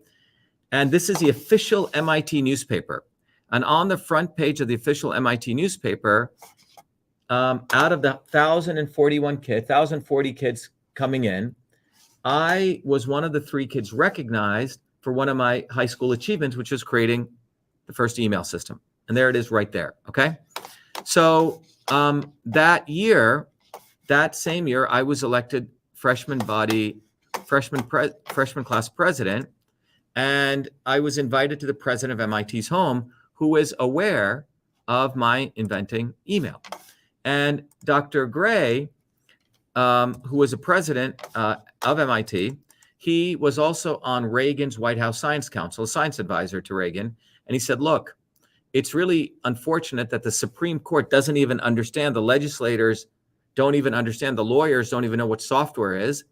And this is the official MIT newspaper. And on the front page of the official MIT newspaper, out of the 1,040 kids coming in, I was one of the 3 kids recognized for one of my high school achievements, which was creating the first email system. And there it is right there, okay? So that same year, I was elected freshman class president, and I was invited to the president of MIT's home, who was aware of my inventing email. And Dr. Gray, who was a president of MIT, he was also on Reagan's White House Science Council, a science advisor to Reagan. And he said, look, it's really unfortunate that the Supreme Court doesn't even understand, the legislators don't even understand, the lawyers don't even know what software is.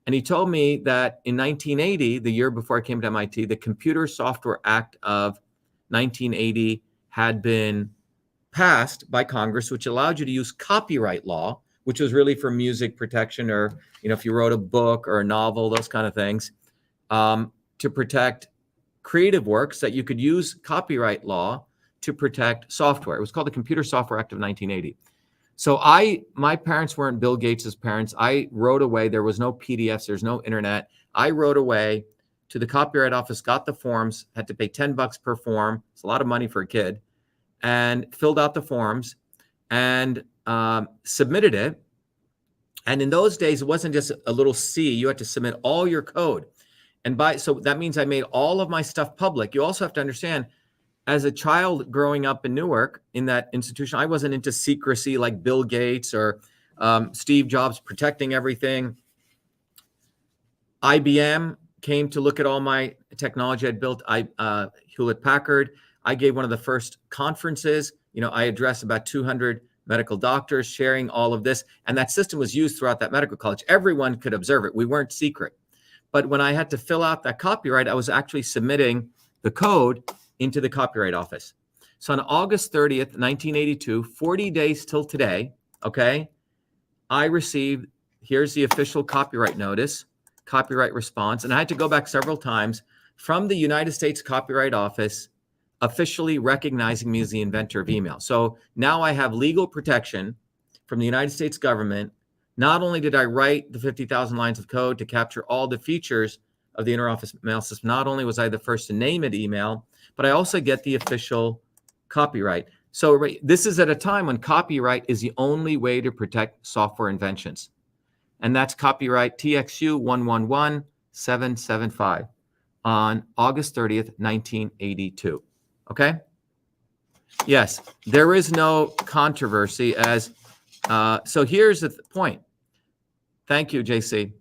And he told me that in 1980, the year before I came to MIT, the Computer Software Act of 1980 had been passed by Congress, which allowed you to use copyright law, which was really for music protection, or if you wrote a book or a novel, those kind of things, to protect creative works, that you could use copyright law to protect software. It was called the Computer Software Act of 1980. So my parents weren't Bill Gates's parents. I wrote away. There was no PDFs. There's no internet. I wrote away to the Copyright Office, got the forms, had to pay $10 per form. It's a lot of money for a kid, and filled out the forms and submitted it. And in those days, it wasn't just a little C. You had to submit all your code. And so that means I made all of my stuff public. You also have to understand, as a child growing up in Newark, in that institution, I wasn't into secrecy like Bill Gates or Steve Jobs protecting everything. IBM came to look at all my technology I'd built. Hewlett Packard. I gave one of the first conferences. I addressed about 200 medical doctors sharing all of this. And that system was used throughout that medical college. Everyone could observe it. We weren't secret. But when I had to fill out that copyright, I was actually submitting the code into the Copyright Office. So on August 30th, 1982, 40 days till today, okay, I received, here's the official copyright notice, copyright response. And I had to go back several times from the United States Copyright Office, officially recognizing me as the inventor of email. So now I have legal protection from the United States government. Not only did I write the 50,000 lines of code to capture all the features of the interoffice mail system, not only was I the first to name it email, but I also get the official copyright. So this is at a time when copyright is the only way to protect software inventions. And that's copyright TXU 111775 on August 30th, 1982. Okay? Yes, there is no controversy as, so here's the point. Thank you, JC.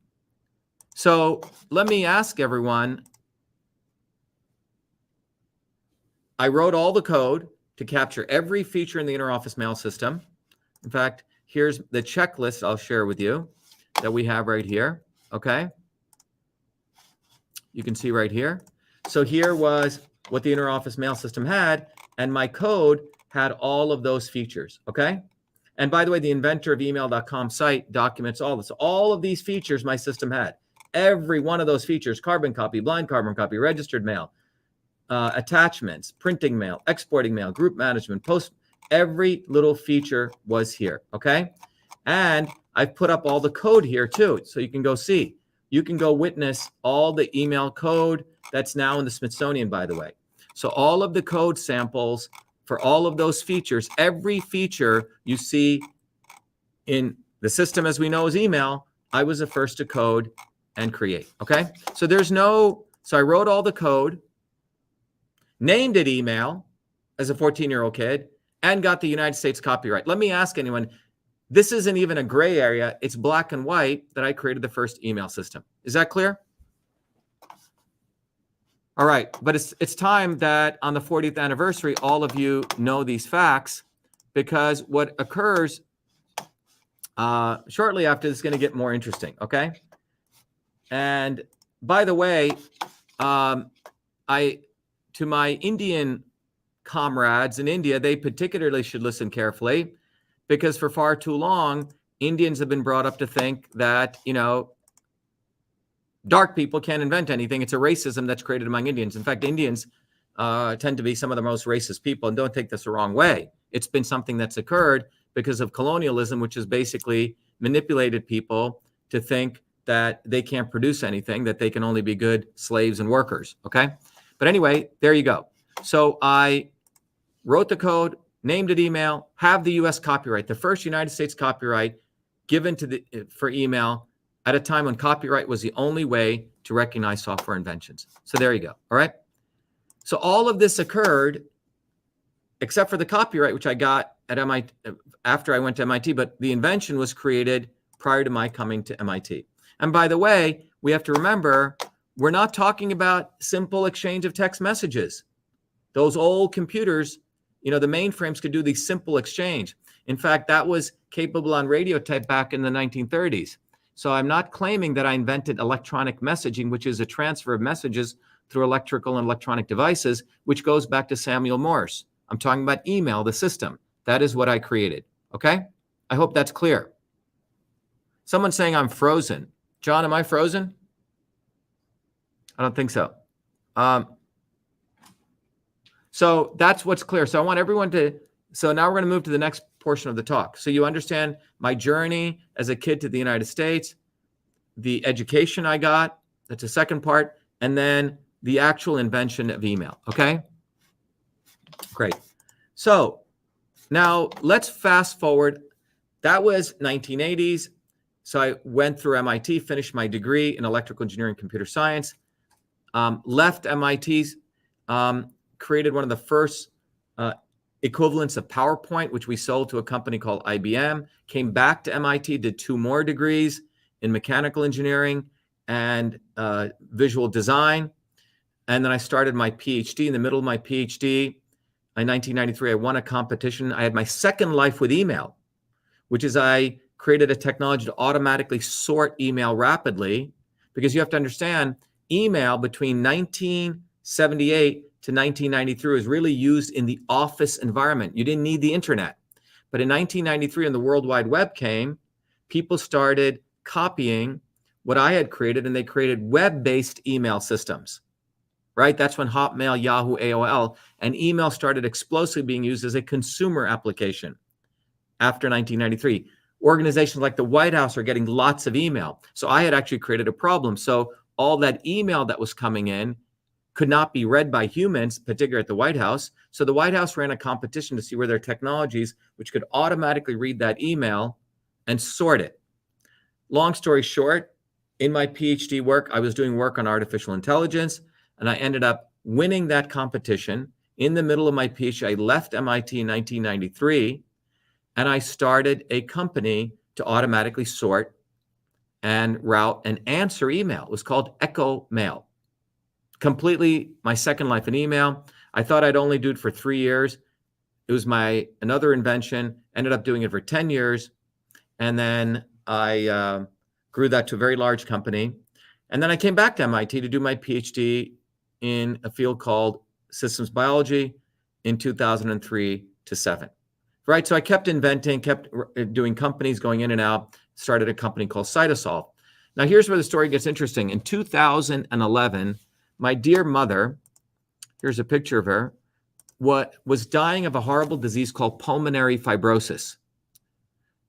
So let me ask everyone, I wrote all the code to capture every feature in the interoffice mail system. In fact, here's the checklist I'll share with you that we have right here, okay? You can see right here. So here was what the interoffice mail system had, and my code had all of those features, okay? And by the way, the inventorofemail.com site documents all this. All of these features my system had. Every one of those features, carbon copy, blind carbon copy, registered mail, attachments, printing mail, exporting mail, group management, post, every little feature was here, okay? And I've put up all the code here too, so you can go see. You can go witness all the email code that's now in the Smithsonian, by the way. So all of the code samples for all of those features, every feature you see in the system as we know as email, I was the first to code and create, okay? So so I wrote all the code, named it email as a 14-year-old kid, and got the United States copyright. Let me ask anyone, this isn't even a gray area. It's black and white that I created the first email system. Is that clear? All right, but it's time that on the 40th anniversary, all of you know these facts, because what occurs shortly after this is going to get more interesting, okay? And by the way, to my Indian comrades in India, they particularly should listen carefully, because for far too long, Indians have been brought up to think that, dark people can't invent anything. It's a racism that's created among Indians. In fact, Indians tend to be some of the most racist people. And don't take this the wrong way. It's been something that's occurred because of colonialism, which has basically manipulated people to think that they can't produce anything, that they can only be good slaves and workers. Okay. But anyway, there you go. So I wrote the code, named it email, have the US copyright, the first United States copyright given for email at a time when copyright was the only way to recognize software inventions. So there you go. All right. So all of this occurred except for the copyright, which I got at MIT after I went to MIT, but the invention was created prior to my coming to MIT. And by the way, we have to remember, we're not talking about simple exchange of text messages. Those old computers, the mainframes could do the simple exchange. In fact, that was capable on radio type back in the 1930s. So I'm not claiming that I invented electronic messaging, which is a transfer of messages through electrical and electronic devices, which goes back to Samuel Morse. I'm talking about email, the system. That is what I created. Okay? I hope that's clear. Someone's saying I'm frozen. John, am I frozen? I don't think so. So that's what's clear. So I want everyone so now we're going to move to the next portion of the talk. So you understand my journey as a kid to the United States, the education I got, that's the second part, and then the actual invention of email. Okay? Great. So now let's fast forward. That was 1980s. So I went through MIT, finished my degree in electrical engineering, computer science, left MIT's, created one of the first equivalents of PowerPoint, which we sold to a company called IBM, came back to MIT, did 2 more degrees in mechanical engineering and visual design. And then I started my PhD. In the middle of my PhD, in 1993, I won a competition. I had my second life with email, which is I created a technology to automatically sort email rapidly, because you have to understand, email between 1978 to 1993 was really used in the office environment. You didn't need the internet. But in 1993, when the World Wide Web came, people started copying what I had created, and they created web-based email systems, right? That's when Hotmail, Yahoo, AOL, and email started explosively being used as a consumer application after 1993. Organizations like the White House are getting lots of email. So I had actually created a problem. So all that email that was coming in could not be read by humans, particularly at the White House. So the White House ran a competition to see where there are technologies which could automatically read that email and sort it. Long story short, in my PhD work, I was doing work on artificial intelligence, and I ended up winning that competition. In the middle of my PhD, I left MIT in 1993, and I started a company to automatically sort and route and answer email. It was called Echo Mail. Completely my second life in email. I thought I'd only do it for 3 years. It was another invention, ended up doing it for 10 years. And then I grew that to a very large company. And then I came back to MIT to do my PhD in a field called systems biology in 2003 to 7. Right, so I kept inventing, kept doing companies, going in and out, started a company called Cytosolve. Now here's where the story gets interesting. In 2011, my dear mother, here's a picture of her, was dying of a horrible disease called pulmonary fibrosis.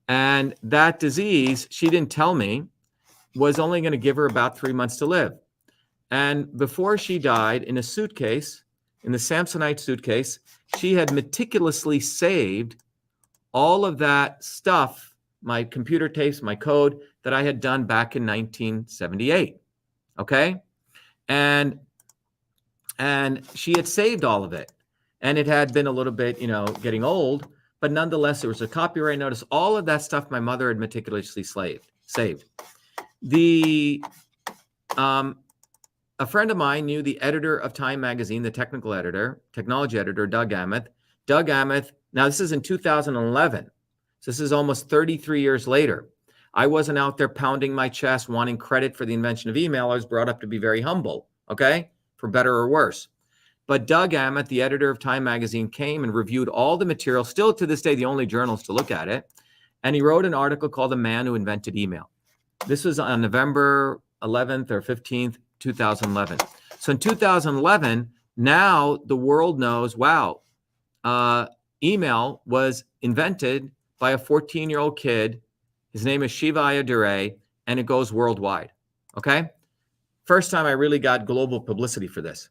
And that disease, she didn't tell me, was only going to give her about 3 months to live. And before she died, in a suitcase, in the Samsonite suitcase, she had meticulously saved all of that stuff, my computer tapes, my code that I had done back in 1978. Okay? And she had saved all of it. And it had been a little bit, getting old, but nonetheless, there was a copyright notice. All of that stuff my mother had meticulously saved. A friend of mine knew the editor of Time magazine, the technology editor, Doug Aamoth. Doug Aamoth, now this is in 2011. So this is almost 33 years later. I wasn't out there pounding my chest, wanting credit for the invention of email. I was brought up to be very humble, okay, for better or worse. But Doug Aamoth, the editor of Time magazine, came and reviewed all the material, still to this day, the only journals to look at it. And he wrote an article called The Man Who Invented Email. This was on November 11th or 15th, 2011. So in 2011, Now the world knows, wow, email was invented by a 14-year-old kid. His name is Shiva Ayyadurai, and it goes worldwide. Okay? First time I really got global publicity for this.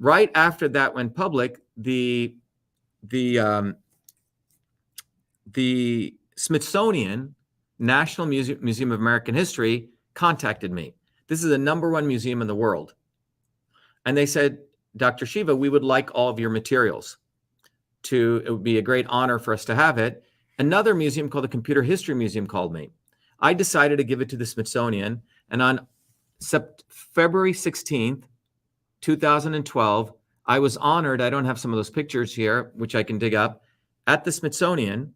Right after that went public, the Smithsonian National Museum of American History contacted me. This is the #1 museum in the world. And they said, Dr. Shiva, we would like all of your materials. It would be a great honor for us to have it. Another museum called the Computer History Museum called me. I decided to give it to the Smithsonian. And on February 16th, 2012, I was honored. I don't have some of those pictures here, which I can dig up, at the Smithsonian,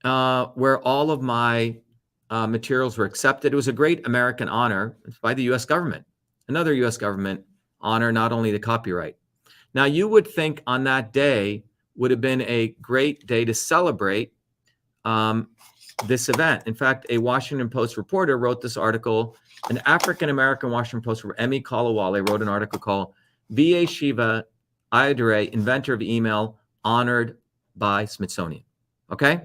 where all of my materials were accepted. It was a great American honor by the U.S. government, another U.S. government honor, not only the copyright. Now, you would think on that day would have been a great day to celebrate this event. In fact, a Washington Post reporter wrote this article. An African-American Washington Post reporter, Emmy Kalawale, wrote an article called V.A. Shiva Ayyadurai, Inventor of Email, Honored by Smithsonian. Okay?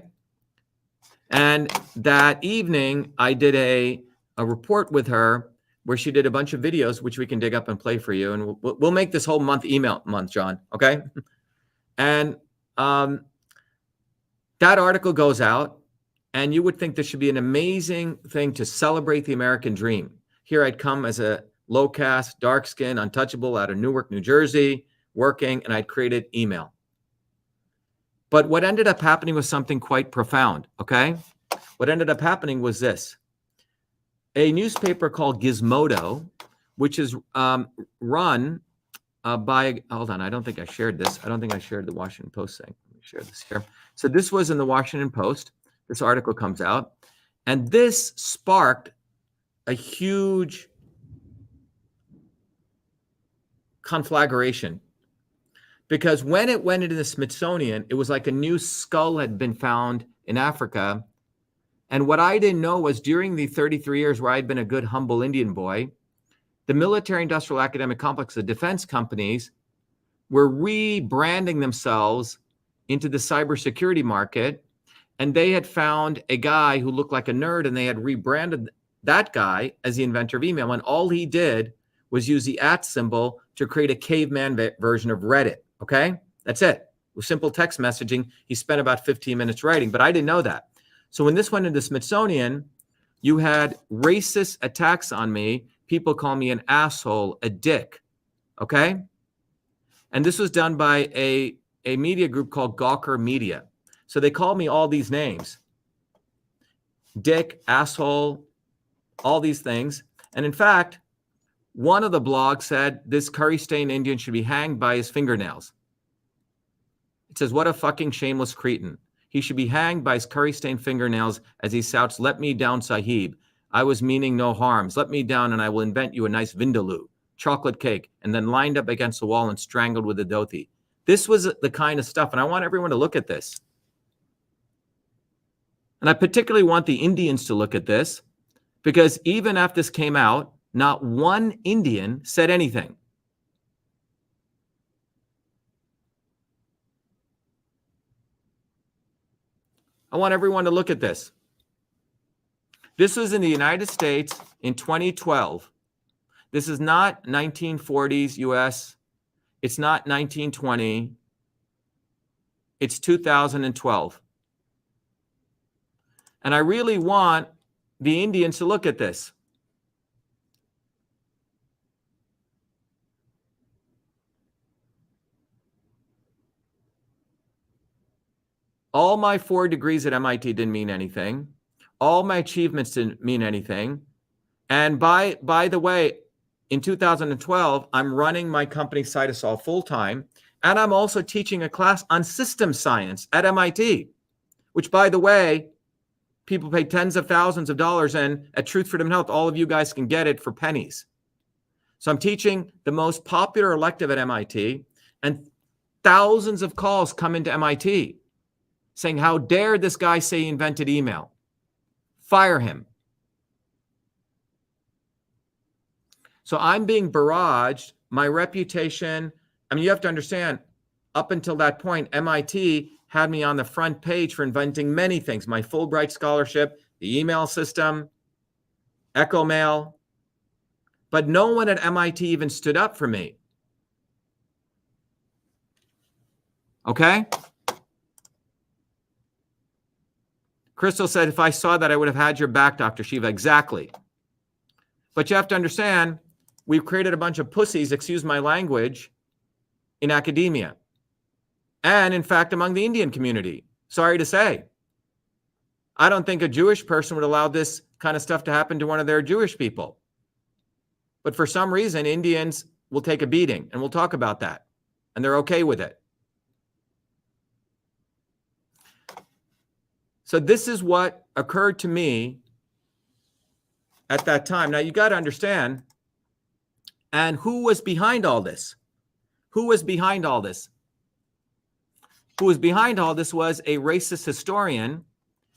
And that evening, I did a report with her where she did a bunch of videos, which we can dig up and play for you. And we'll make this whole month email month, John. Okay? And that article goes out, and you would think this should be an amazing thing to celebrate the American dream. Here I'd come as a low caste, dark skin, untouchable out of Newark, New Jersey, working, and I'd created email. But what ended up happening was something quite profound, okay? What ended up happening was this. A newspaper called Gizmodo, which is run by, hold on, I don't think I shared this. I don't think I shared the Washington Post thing. Let me share this here. So this was in the Washington Post. This article comes out, and this sparked a huge conflagration, because when it went into the Smithsonian, it was like a new skull had been found in Africa. And what I didn't know was during the 33 years where I'd been a good, humble Indian boy, the military industrial academic complex, the defense companies, were rebranding themselves into the cybersecurity market. And they had found a guy who looked like a nerd, and they had rebranded that guy as the inventor of email. And all he did was use the @ symbol to create a caveman version of Reddit. Okay? That's it. With simple text messaging, he spent about 15 minutes writing, but I didn't know that. So when this went into the Smithsonian, you had racist attacks on me. People call me an asshole, a dick. Okay? And this was done by a media group called Gawker Media. So they called me all these names. Dick, asshole, all these things. And in fact, one of the blogs said this curry-stained Indian should be hanged by his fingernails. It says, what a fucking shameless cretin. He should be hanged by his curry-stained fingernails as he shouts, let me down, Sahib. I was meaning no harms. Let me down and I will invent you a nice vindaloo, chocolate cake, and then lined up against the wall and strangled with a dhoti. This was the kind of stuff, and I want everyone to look at this. And I particularly want the Indians to look at this, because even after this came out, not one Indian said anything. I want everyone to look at this. This was in the United States in 2012. This is not 1940s US. It's not 1920. It's 2012. And I really want the Indians to look at this. All my 4 degrees at MIT didn't mean anything. All my achievements didn't mean anything. And by the way, in 2012, I'm running my company Cytosol full-time, and I'm also teaching a class on system science at MIT, which, by the way, people pay tens of thousands of dollars, and at Truth, Freedom, and Health, all of you guys can get it for pennies. So I'm teaching the most popular elective at MIT, and thousands of calls come into MIT saying, how dare this guy say he invented email? Fire him. So I'm being barraged. My reputation I mean, you have to understand, up until that point, MIT had me on the front page for inventing many things. My Fulbright scholarship, the email system, Echo Mail. But no one at MIT even stood up for me. Okay? Crystal said, if I saw that, I would have had your back, Dr. Shiva. Exactly. But you have to understand, we've created a bunch of pussies, excuse my language, in academia. And in fact, among the Indian community. Sorry to say. I don't think a Jewish person would allow this kind of stuff to happen to one of their Jewish people. But for some reason, Indians will take a beating, and we'll talk about that. And they're okay with it. So this is what occurred to me at that time. Now, you got to understand, and who was behind all this? Who was behind all this? Who was behind all this was a racist historian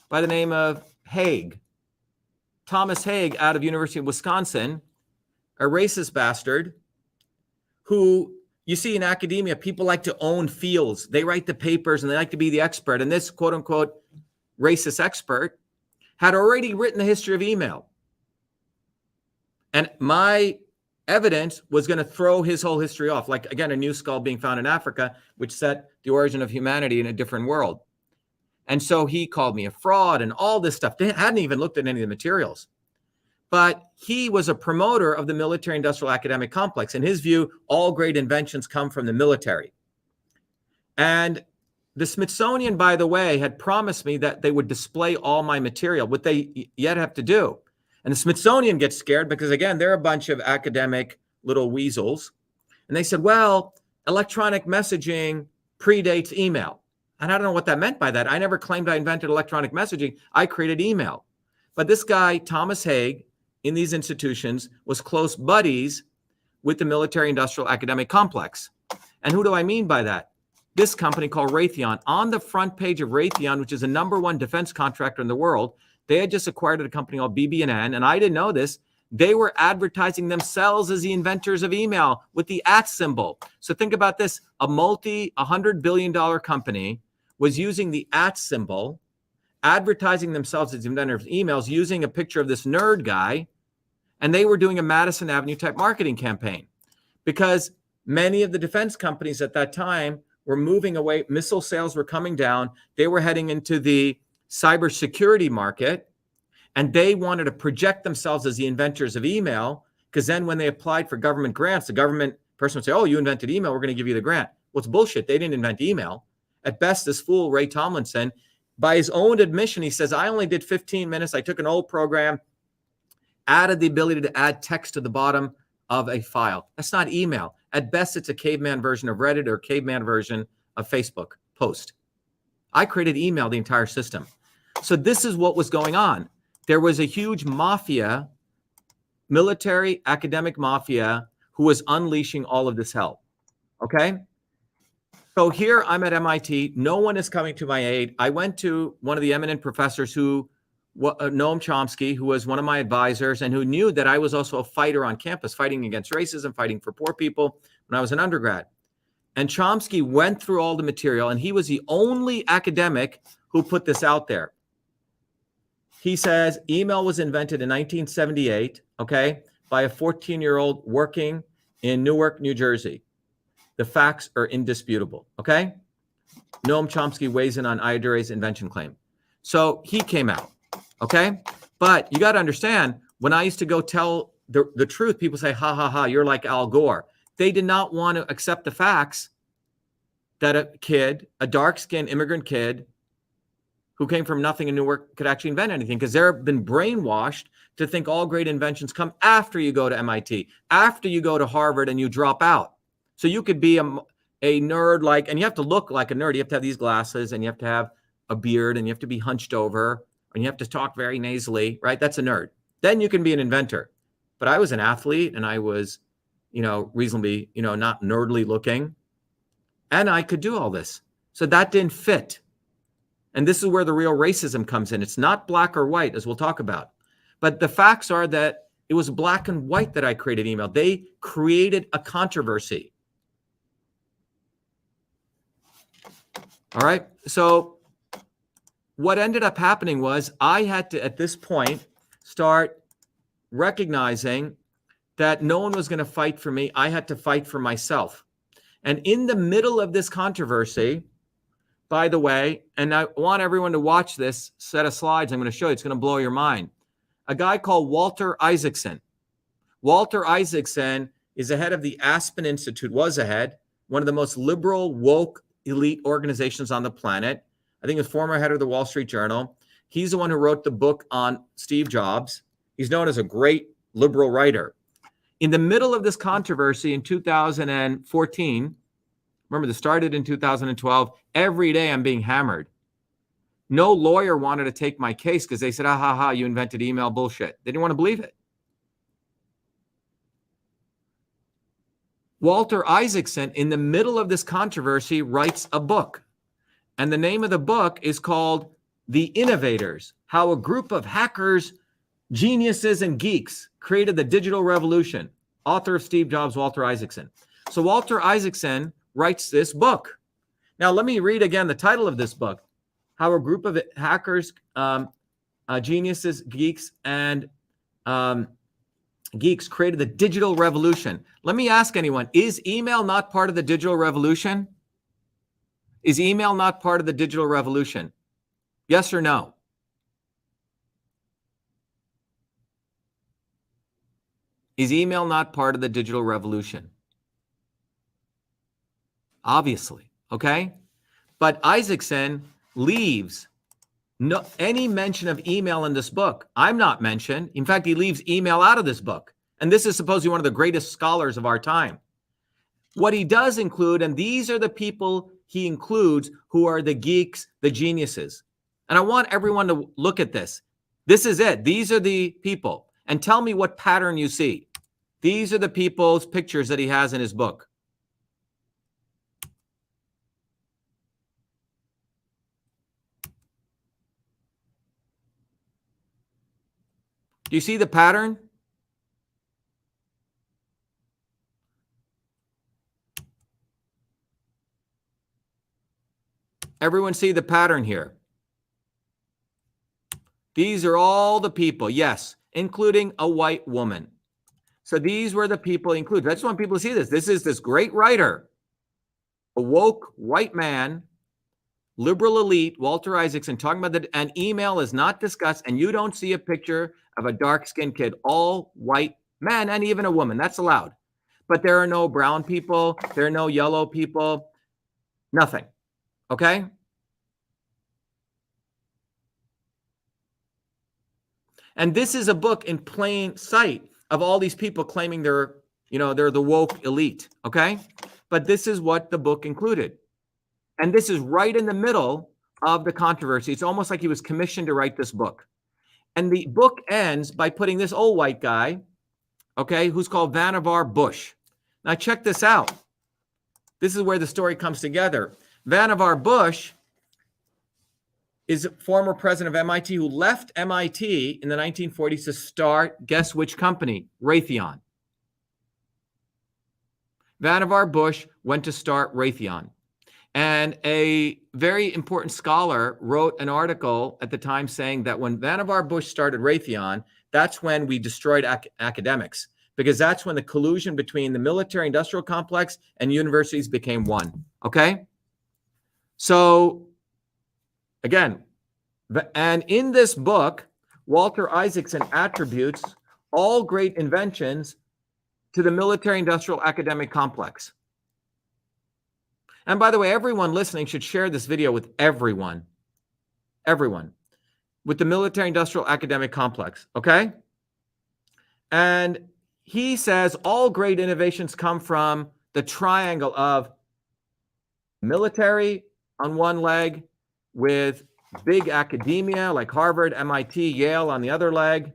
by the name of Haig. Thomas Haig, out of University of Wisconsin, a racist bastard who, you see in academia, people like to own fields. They write the papers and they like to be the expert. And this quote unquote racist expert had already written the history of email. And my evidence was going to throw his whole history off. Like, again, a new skull being found in Africa, which set the origin of humanity in a different world. And so he called me a fraud and all this stuff. They hadn't even looked at any of the materials. But he was a promoter of the military-industrial academic complex. In his view, all great inventions come from the military. And the Smithsonian, by the way, had promised me that they would display all my material, what they yet have to do. And the Smithsonian gets scared because, again, they're a bunch of academic little weasels. And they said, well, electronic messaging predates email. And I don't know what that meant by that. I never claimed I invented electronic messaging. I created email. But this guy, Thomas Haig, in these institutions, was close buddies with the military-industrial academic complex. And who do I mean by that? This company called Raytheon. On the front page of Raytheon, which is the #1 defense contractor in the world, they had just acquired a company called BB&N, and I didn't know this. They were advertising themselves as the inventors of email with the @ symbol. So think about this. A $100 billion company was using the @ symbol, advertising themselves as inventors of emails, using a picture of this nerd guy, and they were doing a Madison Avenue type marketing campaign because many of the defense companies at that time were moving away. Missile sales were coming down. They were heading into the cybersecurity market, and they wanted to project themselves as the inventors of email, because then when they applied for government grants, the government person would say, oh, you invented email, we're going to give you the grant. Well, it's bullshit. They didn't invent email. At best, this fool, Ray Tomlinson, by his own admission, he says, I only did 15 minutes. I took an old program, added the ability to add text to the bottom of a file. That's not email. At best, it's a caveman version of Reddit or caveman version of Facebook post. I created email, the entire system. So this is what was going on. There was a huge mafia, military academic mafia, who was unleashing all of this hell. Okay? So here I'm at MIT. No one is coming to my aid. I went to one of the eminent professors who, Noam Chomsky, who was one of my advisors and who knew that I was also a fighter on campus, fighting against racism, fighting for poor people when I was an undergrad. And Chomsky went through all the material, and he was the only academic who put this out there. He says email was invented in 1978, okay, by a 14-year-old working in Newark, New Jersey. The facts are indisputable, okay? Noam Chomsky weighs in on Ioduri's invention claim. So he came out, okay? But you got to understand, when I used to go tell the truth, people say, ha, ha, ha, you're like Al Gore. They did not want to accept the facts that a kid, a dark-skinned immigrant kid who came from nothing in Newark could actually invent anything, because they've been brainwashed to think all great inventions come after you go to MIT, after you go to Harvard and you drop out. So you could be a nerd like, and you have to look like a nerd. You have to have these glasses, and you have to have a beard, and you have to be hunched over, and you have to talk very nasally, right? That's a nerd. Then you can be an inventor. But I was an athlete, and I was, reasonably, not nerdly looking. And I could do all this. So that didn't fit. And this is where the real racism comes in. It's not black or white, as we'll talk about. But the facts are that it was black and white that I created email. They created a controversy. All right. So what ended up happening was I had to, at this point, start recognizing that no one was going to fight for me. I had to fight for myself. And in the middle of this controversy, by the way, and I want everyone to watch this set of slides I'm going to show you. It's going to blow your mind. A guy called Walter Isaacson. Walter Isaacson is the head of the Aspen Institute, was a head, one of the most liberal, woke, elite organizations on the planet. I think he was former head of the Wall Street Journal. He's the one who wrote the book on Steve Jobs. He's known as a great liberal writer. In the middle of this controversy in 2014, remember, this started in 2012. Every day I'm being hammered. No lawyer wanted to take my case because they said, you invented email bullshit. They didn't want to believe it. Walter Isaacson, in the middle of this controversy, writes a book. And the name of the book is called The Innovators: How a Group of Hackers, Geniuses, and Geeks Created the Digital Revolution. Author of Steve Jobs, Walter Isaacson. So Walter Isaacson writes this book. Now, let me read again the title of this book: How a Group of Hackers, Geniuses, Geeks, and Geeks Created the Digital Revolution. Let me ask anyone, is email not part of the digital revolution? Is email not part of the digital revolution? Yes or no? Is email not part of the digital revolution? Obviously, okay? But Isaacson leaves any mention of email in this book. I'm not mentioned. In fact, he leaves email out of this book. And this is supposedly one of the greatest scholars of our time. What he does include, and these are the people he includes who are the geeks, the geniuses. And I want everyone to look at this. This is it. These are the people. And tell me what pattern you see. These are the people's pictures that he has in his book. Do you see the pattern? Everyone see the pattern here? These are all the people, yes, including a white woman. So these were the people included. I just want people to see this. This is this great writer, a woke white man, liberal elite, Walter Isaacson, talking about that, and email is not discussed, and you don't see a picture of a dark-skinned kid, all white men, and even a woman. That's allowed. But there are no brown people. There are no yellow people. Nothing. Okay? And this is a book in plain sight of all these people claiming they're the woke elite. Okay? But this is what the book included. And this is right in the middle of the controversy. It's almost like he was commissioned to write this book. And the book ends by putting this old white guy, okay, who's called Vannevar Bush. Now, check this out. This is where the story comes together. Vannevar Bush is a former president of MIT who left MIT in the 1940s to start, guess which company? Raytheon. Vannevar Bush went to start Raytheon. And a very important scholar wrote an article at the time saying that when Vannevar Bush started Raytheon, that's when we destroyed academics, because that's when the collusion between the military-industrial complex and universities became one. Okay? So, again, and in this book, Walter Isaacson attributes all great inventions to the military-industrial academic complex. And by the way, everyone listening should share this video with everyone, with the military-industrial academic complex, okay? And he says all great innovations come from the triangle of military on one leg with big academia like Harvard, MIT, Yale on the other leg.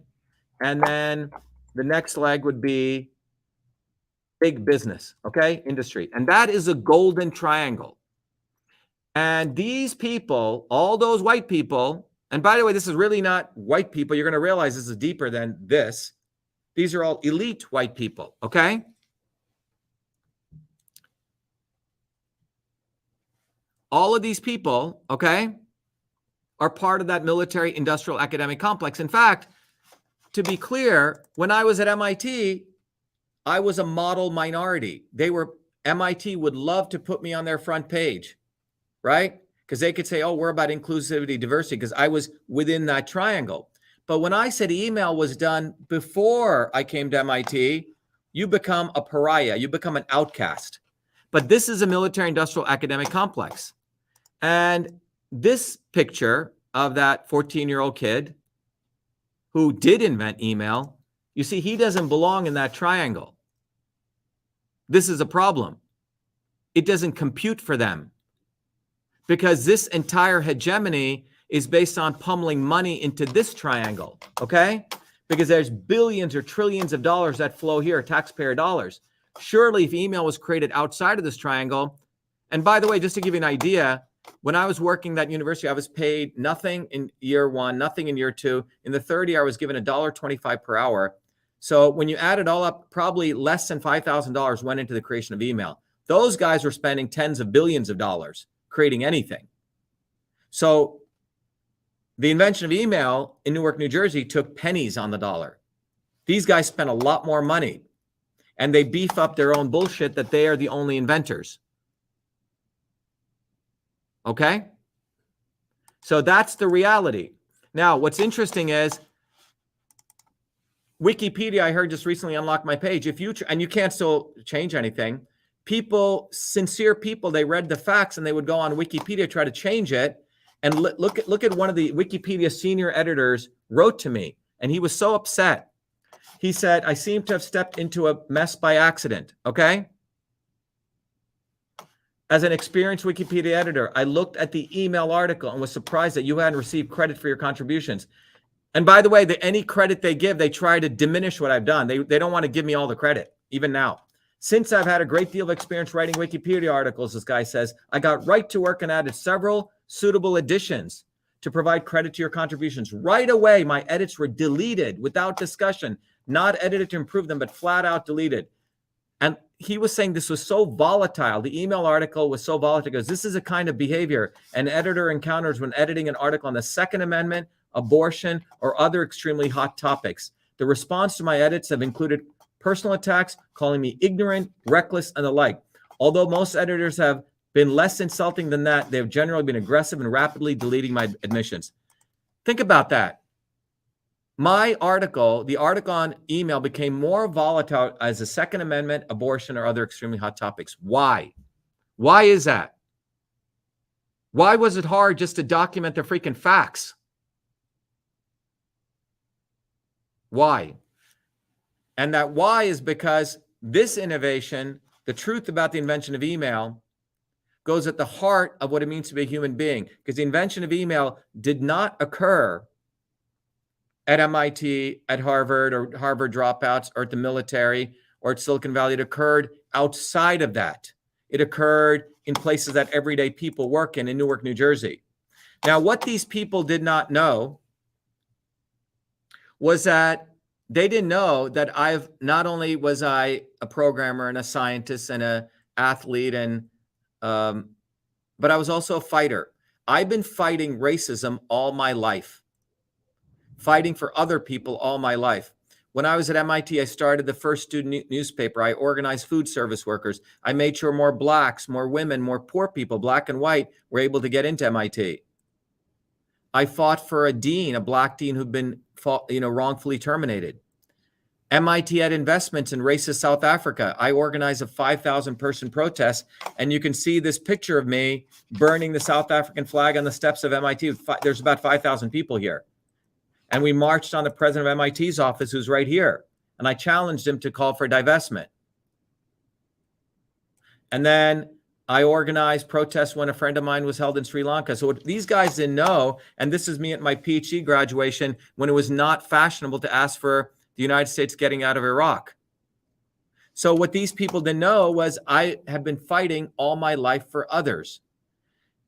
And then the next leg would be big business, okay, industry. And that is a golden triangle. And these people, all those white people, and by the way, this is really not white people. You're going to realize this is deeper than this. These are all elite white people, okay? All of these people, okay, are part of that military industrial academic complex. In fact, to be clear, when I was at MIT, I was a model minority. MIT would love to put me on their front page, right? Because they could say, oh, we're about inclusivity, diversity, because I was within that triangle. But when I said email was done before I came to MIT, you become a pariah, you become an outcast. But this is a military industrial academic complex. And this picture of that 14-year-old kid who did invent email, you see, he doesn't belong in that triangle. This is a problem. It doesn't compute for them because this entire hegemony is based on pummeling money into this triangle, okay? Because there's billions or trillions of dollars that flow here, taxpayer dollars. Surely if email was created outside of this triangle, and by the way, just to give you an idea, when I was working at university, I was paid nothing in year one, nothing in year two. In the third year, I was given $1.25 per hour. So when you add it all up, probably less than $5,000 went into the creation of email. Those guys were spending tens of billions of dollars creating anything. So the invention of email in Newark, New Jersey took pennies on the dollar. These guys spent a lot more money and they beef up their own bullshit that they are the only inventors. Okay? So that's the reality. Now, what's interesting is Wikipedia, I heard just recently unlocked my page. And you can't still change anything. People, sincere people, they read the facts and they would go on Wikipedia, try to change it. And look at one of the Wikipedia senior editors wrote to me, and he was so upset. He said, I seem to have stepped into a mess by accident, okay? As an experienced Wikipedia editor, I looked at the email article and was surprised that you hadn't received credit for your contributions. And by the way, any credit they give, they try to diminish what I've done. They don't want to give me all the credit, even now. Since I've had a great deal of experience writing Wikipedia articles, this guy says, I got right to work and added several suitable additions to provide credit to your contributions. Right away, my edits were deleted without discussion, not edited to improve them, but flat out deleted. And he was saying this was so volatile. The email article was so volatile because this is a kind of behavior an editor encounters when editing an article on the Second Amendment, abortion, or other extremely hot topics. The response to my edits have included personal attacks, calling me ignorant, reckless, and the like. Although most editors have been less insulting than that, they've generally been aggressive and rapidly deleting my admissions. Think about that. My article, the article on email, became more volatile as the Second Amendment, abortion, or other extremely hot topics. Why? Why is that? Why was it hard just to document the freaking facts? Why? And that why is because this innovation, the truth about the invention of email, goes at the heart of what it means to be a human being. Because the invention of email did not occur at MIT, at Harvard, or Harvard dropouts, or at the military, or at Silicon Valley. It occurred outside of that. It occurred in places that everyday people work in Newark, New Jersey. Now, what these people did not know was that they didn't know that not only was I a programmer and a scientist and an athlete, but I was also a fighter. I've been fighting racism all my life, fighting for other people all my life. When I was at MIT, I started the first student newspaper. I organized food service workers. I made sure more blacks, more women, more poor people, black and white, were able to get into MIT. I fought for a dean, a black dean who'd been wrongfully terminated. MIT had investments in racist South Africa. I organized a 5,000-person protest, and you can see this picture of me burning the South African flag on the steps of MIT. There's about 5,000 people here. And we marched on the president of MIT's office, who's right here. And I challenged him to call for divestment. And then I organized protests when a friend of mine was held in Sri Lanka. So what these guys didn't know, and this is me at my PhD graduation, when it was not fashionable to ask for the United States getting out of Iraq. So what these people didn't know was I had been fighting all my life for others.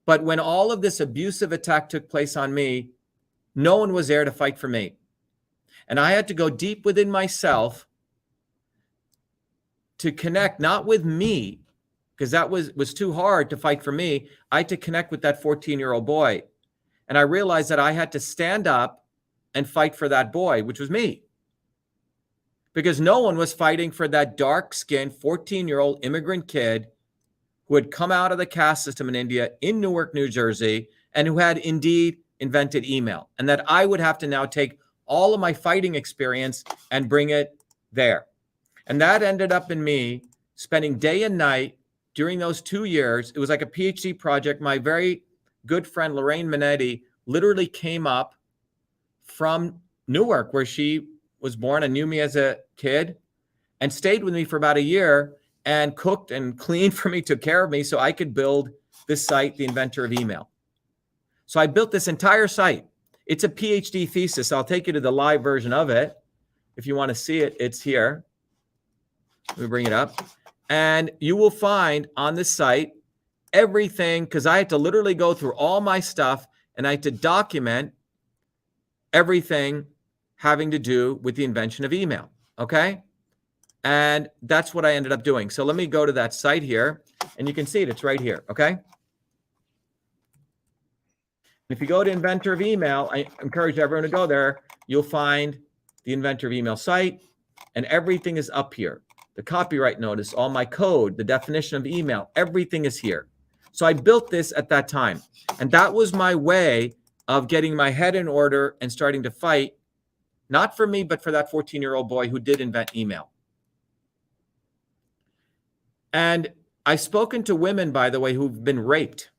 But when all of this abusive attack took place on me, no one was there to fight for me. And I had to go deep within myself to connect, not with me, because that was too hard to fight for me. I had to connect with that 14-year-old boy. And I realized that I had to stand up and fight for that boy, which was me. Because no one was fighting for that dark-skinned 14-year-old immigrant kid who had come out of the caste system in India, in Newark, New Jersey, and who had indeed invented email. And that I would have to now take all of my fighting experience and bring it there. And that ended up in me spending day and night during those 2 years. It was like a PhD project. My very good friend, Lorraine Minetti, literally came up from Newark, where she was born and knew me as a kid, and stayed with me for about a year and cooked and cleaned for me, took care of me so I could build this site, the Inventor of Email. So I built this entire site. It's a PhD thesis. I'll take you to the live version of it. If you want to see it, it's here. Let me bring it up. And you will find on this site everything, because I had to literally go through all my stuff and I had to document everything having to do with the invention of email. Okay. And that's what I ended up doing. So let me go to that site here and you can see it. It's right here. Okay. If you go to Inventor of Email, I encourage everyone to go there. You'll find the Inventor of Email site and everything is up here. The copyright notice, all my code, the definition of email, everything is here. So I built this at that time. And that was my way of getting my head in order and starting to fight, not for me, but for that 14-year-old boy who did invent email. And I've spoken to women, by the way, who've been raped.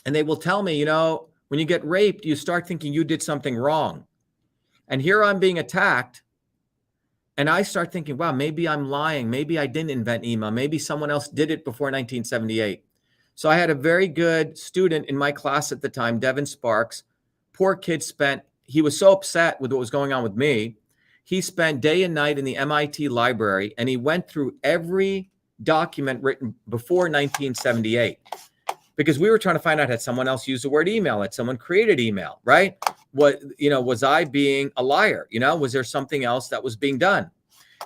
And they will tell me, you know, when you get raped, you start thinking you did something wrong. And here I'm being attacked. And I start thinking, wow, maybe I'm lying. Maybe I didn't invent email. Maybe someone else did it before 1978. So I had a very good student in my class at the time, Devin Sparks. Poor kid he was so upset with what was going on with me. He spent day and night in the MIT library and he went through every document written before 1978. Because we were trying to find out, had someone else used the word email? Had someone created email, right? Was I being a liar? Was there something else that was being done?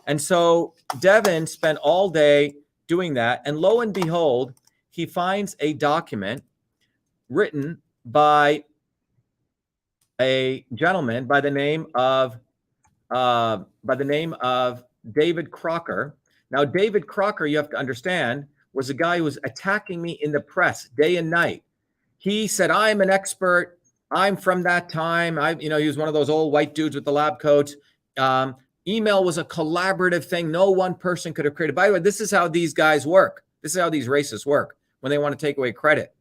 And so Devin spent all day doing that. And lo and behold, he finds a document written by a gentleman by the name of David Crocker. Now, David Crocker, you have to understand, was a guy who was attacking me in the press day and night. He said, I'm an expert. I'm from that time. He was one of those old white dudes with the lab coats. Email was a collaborative thing. No one person could have created. By the way, this is how these guys work. This is how these racists work when they want to take away credit.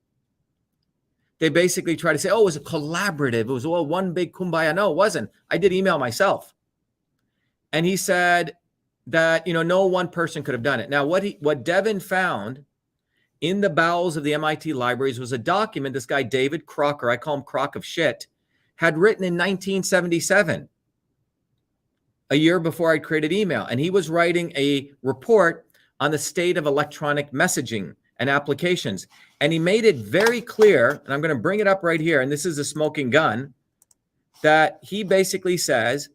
They basically try to say, oh, it was a collaborative. It was all one big kumbaya. No, it wasn't. I did email myself. And he said that, no one person could have done it. Now, what Devin found in the bowels of the MIT libraries was a document this guy, David Crocker, I call him Crock of Shit, had written in 1977, a year before I created email. And he was writing a report on the state of electronic messaging and applications. And he made it very clear, and I'm going to bring it up right here, and this is a smoking gun, that he basically says,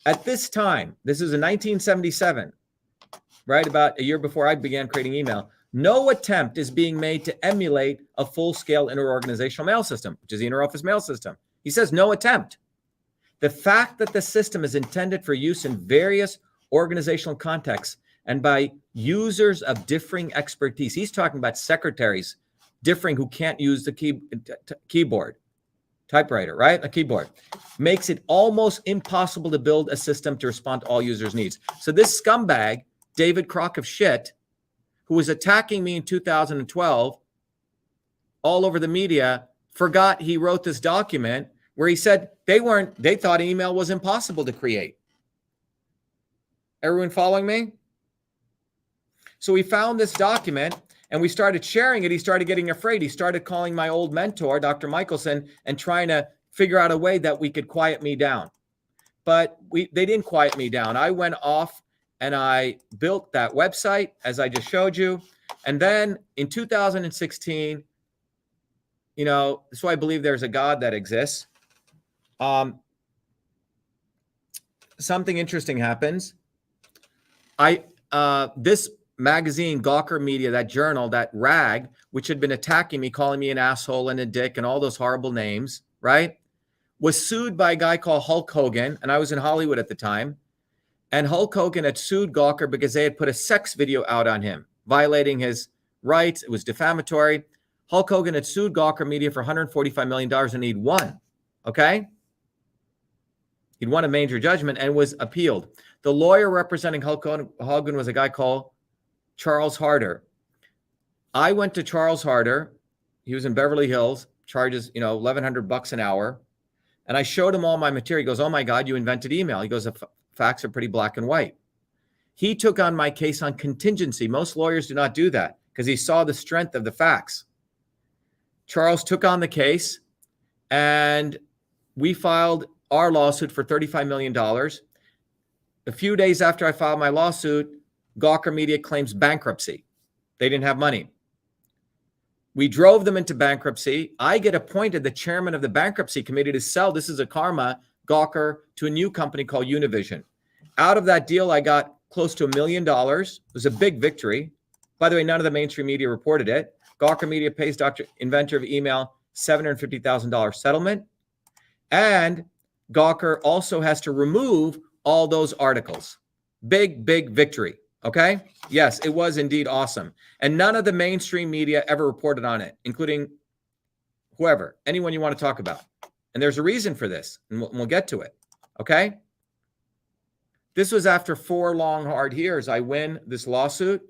at this time, this is in 1977, right about a year before I began creating email, no attempt is being made to emulate a full-scale interorganizational mail system, which is the interoffice mail system. He says no attempt. The fact that the system is intended for use in various organizational contexts and by users of differing expertise. He's talking about secretaries differing who can't use the keyboard, typewriter, right? A keyboard. Makes it almost impossible to build a system to respond to all users' needs. So this scumbag, David Crock of Shit, who was attacking me in 2012 all over the media, forgot he wrote this document where he said they thought email was impossible to create. Everyone following me? So we found this document and we started sharing it. He started getting afraid. He started calling my old mentor, Dr. Michelson, and trying to figure out a way that we could quiet me down. But they didn't quiet me down. I went off and I built that website, as I just showed you. And then in 2016, that's why I believe there's a God that exists. Something interesting happens. This magazine, Gawker Media, that journal, that rag, which had been attacking me, calling me an asshole and a dick and all those horrible names, right? Was sued by a guy called Hulk Hogan. And I was in Hollywood at the time. And Hulk Hogan had sued Gawker because they had put a sex video out on him, violating his rights. It was defamatory. Hulk Hogan had sued Gawker Media for $145 million and he'd won. Okay? He'd won a major judgment and was appealed. The lawyer representing Hulk Hogan was a guy called Charles Harder. I went to Charles Harder. He was in Beverly Hills, charges, $1,100 an hour. And I showed him all my material. He goes, oh my God, you invented email. He goes, the facts are pretty black and white. He took on my case on contingency. Most lawyers do not do that because he saw the strength of the facts. Charles took on the case and we filed our lawsuit for $35 million. A few days after I filed my lawsuit, Gawker Media claims bankruptcy. They didn't have money. We drove them into bankruptcy. I get appointed the chairman of the bankruptcy committee to sell, this is a karma, Gawker to a new company called Univision. Out of that deal, I got close to $1 million. It was a big victory. By the way, none of the mainstream media reported it. Gawker Media pays Dr. Inventor of email $750,000 settlement. And Gawker also has to remove all those articles. Big, big victory. Okay? Yes, it was indeed awesome. And none of the mainstream media ever reported on it, including whoever, anyone you want to talk about. And there's a reason for this, and we'll get to it. Okay? This was after 4 long, hard years. I win this lawsuit,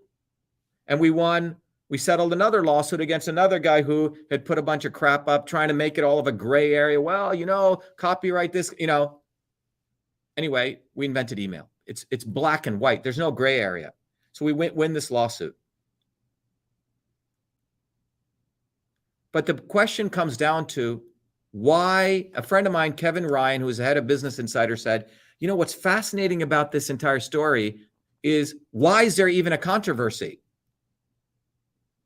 and we won. We settled another lawsuit against another guy who had put a bunch of crap up, trying to make it all of a gray area. Well, copyright this, Anyway, we invented email. It's black and white. There's no gray area. So we win this lawsuit. But the question comes down to why a friend of mine, Kevin Ryan, who is the head of Business Insider, said, what's fascinating about this entire story is why is there even a controversy?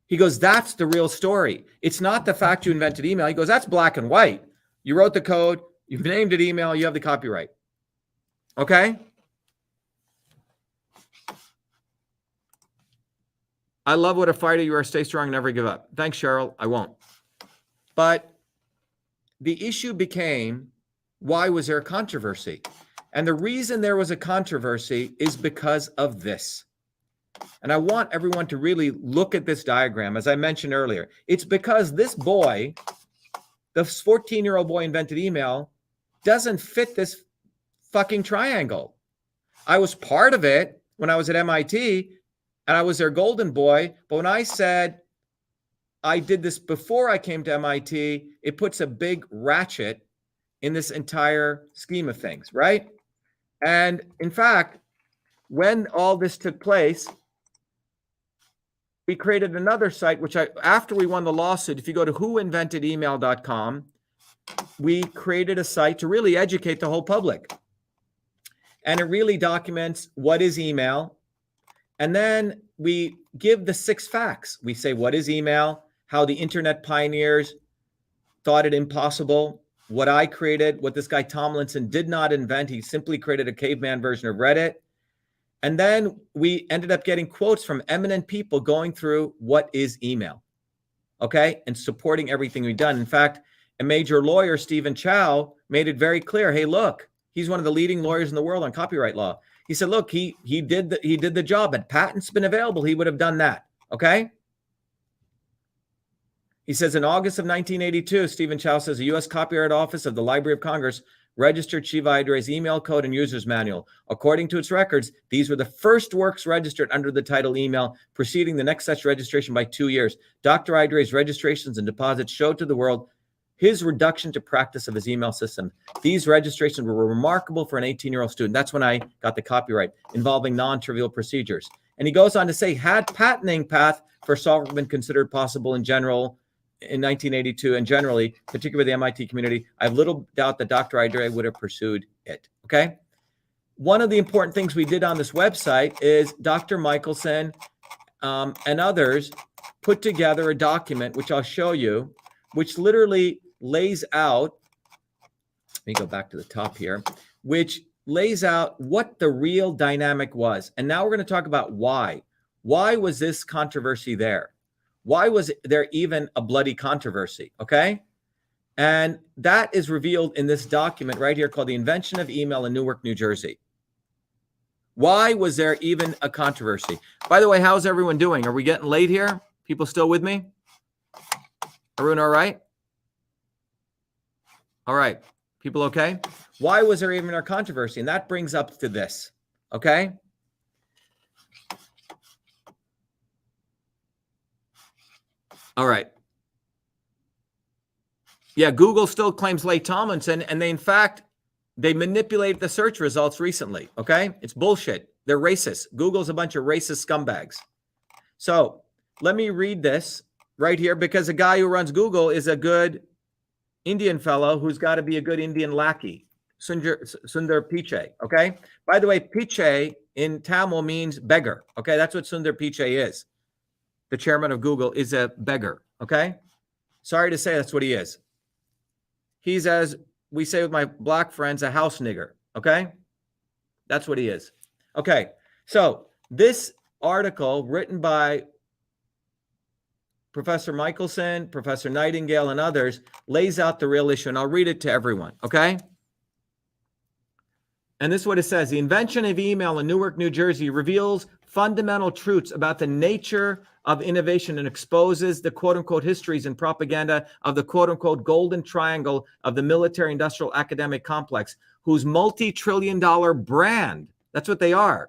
He goes, that's the real story. It's not the fact you invented email. He goes, that's black and white. You wrote the code. You've named it email. You have the copyright. Okay? I love what a fighter you are. Stay strong, never give up. Thanks, Cheryl. I won't. But the issue became, why was there a controversy? And the reason there was a controversy is because of this. And I want everyone to really look at this diagram. As I mentioned earlier, it's because this boy, this 14-year-old boy invented email, doesn't fit this fucking triangle. I was part of it when I was at MIT, and I was their golden boy. But when I said I did this before I came to MIT, it puts a big ratchet in this entire scheme of things, right? And in fact, when all this took place, we created another site, which after we won the lawsuit, if you go to whoinventedemail.com, we created a site to really educate the whole public. And it really documents what is email. And then we give the 6 facts. We say, what is email? How the internet pioneers thought it impossible. What I created, what this guy Tomlinson did not invent. He simply created a caveman version of Reddit. And then we ended up getting quotes from eminent people going through what is email. Okay? And supporting everything we've done. In fact, a major lawyer, Stephen Chow, made it very clear. Hey, look, he's one of the leading lawyers in the world on copyright law. He said, look, he did the job. Had patents been available, he would have done that. Okay? He says in August of 1982, Stephen Chow says, the U.S. Copyright Office of the Library of Congress registered Shiva Ayyadurai email code and user's manual. According to its records, these were the first works registered under the title email, preceding the next such registration by 2 years. Dr. Ayyadurai's registrations and deposits showed to the world his reduction to practice of his email system. These registrations were remarkable for an 18-year-old student. That's when I got the copyright, involving non-trivial procedures. And he goes on to say, had patenting path for software been considered possible in general in 1982 and generally, particularly the MIT community, I have little doubt that Dr. Ayyadurai would have pursued it. Okay? One of the important things we did on this website is Dr. Michelson and others put together a document, which I'll show you, which literally lays out, let me go back to the top here, which lays out what the real dynamic was. And now we're going to talk about why. Why was this controversy there? Why was there even a bloody controversy? Okay. And that is revealed in this document right here called The Invention of Email in Newark, New Jersey. Why was there even a controversy? By the way, how's everyone doing? Are we getting late here? People still with me? Everyone all right? All right. People okay? Why was there even a controversy? And that brings up to this. Okay. All right. Yeah, Google still claims Leigh Tomlinson, and they, in fact, they manipulated the search results recently, okay? It's bullshit. They're racist. Google's a bunch of racist scumbags. So let me read this right here, because the guy who runs Google is a good Indian fellow who's got to be a good Indian lackey, Sundar Pichai, okay? By the way, Pichai in Tamil means beggar, okay? That's what Sundar Pichai is. The chairman of Google is a beggar, okay? Sorry to say that's what he is. He's, as we say with my black friends, a house nigger, okay? That's what he is. Okay, so this article written by Professor Michelson, Professor Nightingale, and others lays out the real issue, and I'll read it to everyone, okay? And this is what it says. The invention of email in Newark, New Jersey reveals fundamental truths about the nature of innovation and exposes the quote-unquote histories and propaganda of the quote-unquote golden triangle of the military-industrial academic complex, whose multi-trillion-dollar brand, that's what they are,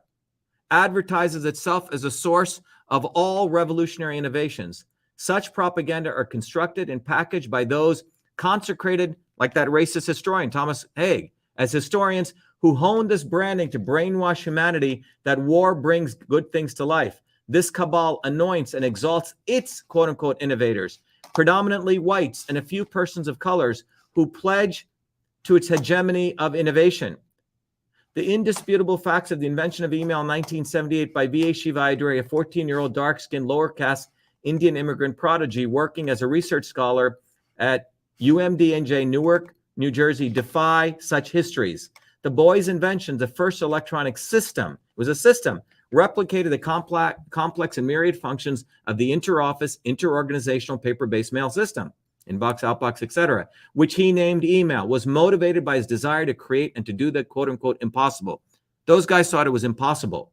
advertises itself as a source of all revolutionary innovations. Such propaganda are constructed and packaged by those consecrated, like that racist historian, Thomas Haig, as historians who honed this branding to brainwash humanity that war brings good things to life. This cabal anoints and exalts its quote-unquote innovators, predominantly whites and a few persons of colors, who pledge to its hegemony of innovation. The indisputable facts of the invention of email in 1978 by V.A. Shiva, a 14-year-old dark-skinned lower caste Indian immigrant prodigy working as a research scholar at UMDNJ Newark, New Jersey, defy such histories. The boy's invention, the first electronic system, was a system, replicated the complex and myriad functions of the inter-office, inter-organizational paper-based mail system, inbox, outbox, etc., which he named email, was motivated by his desire to create and to do the quote-unquote impossible. Those guys thought it was impossible.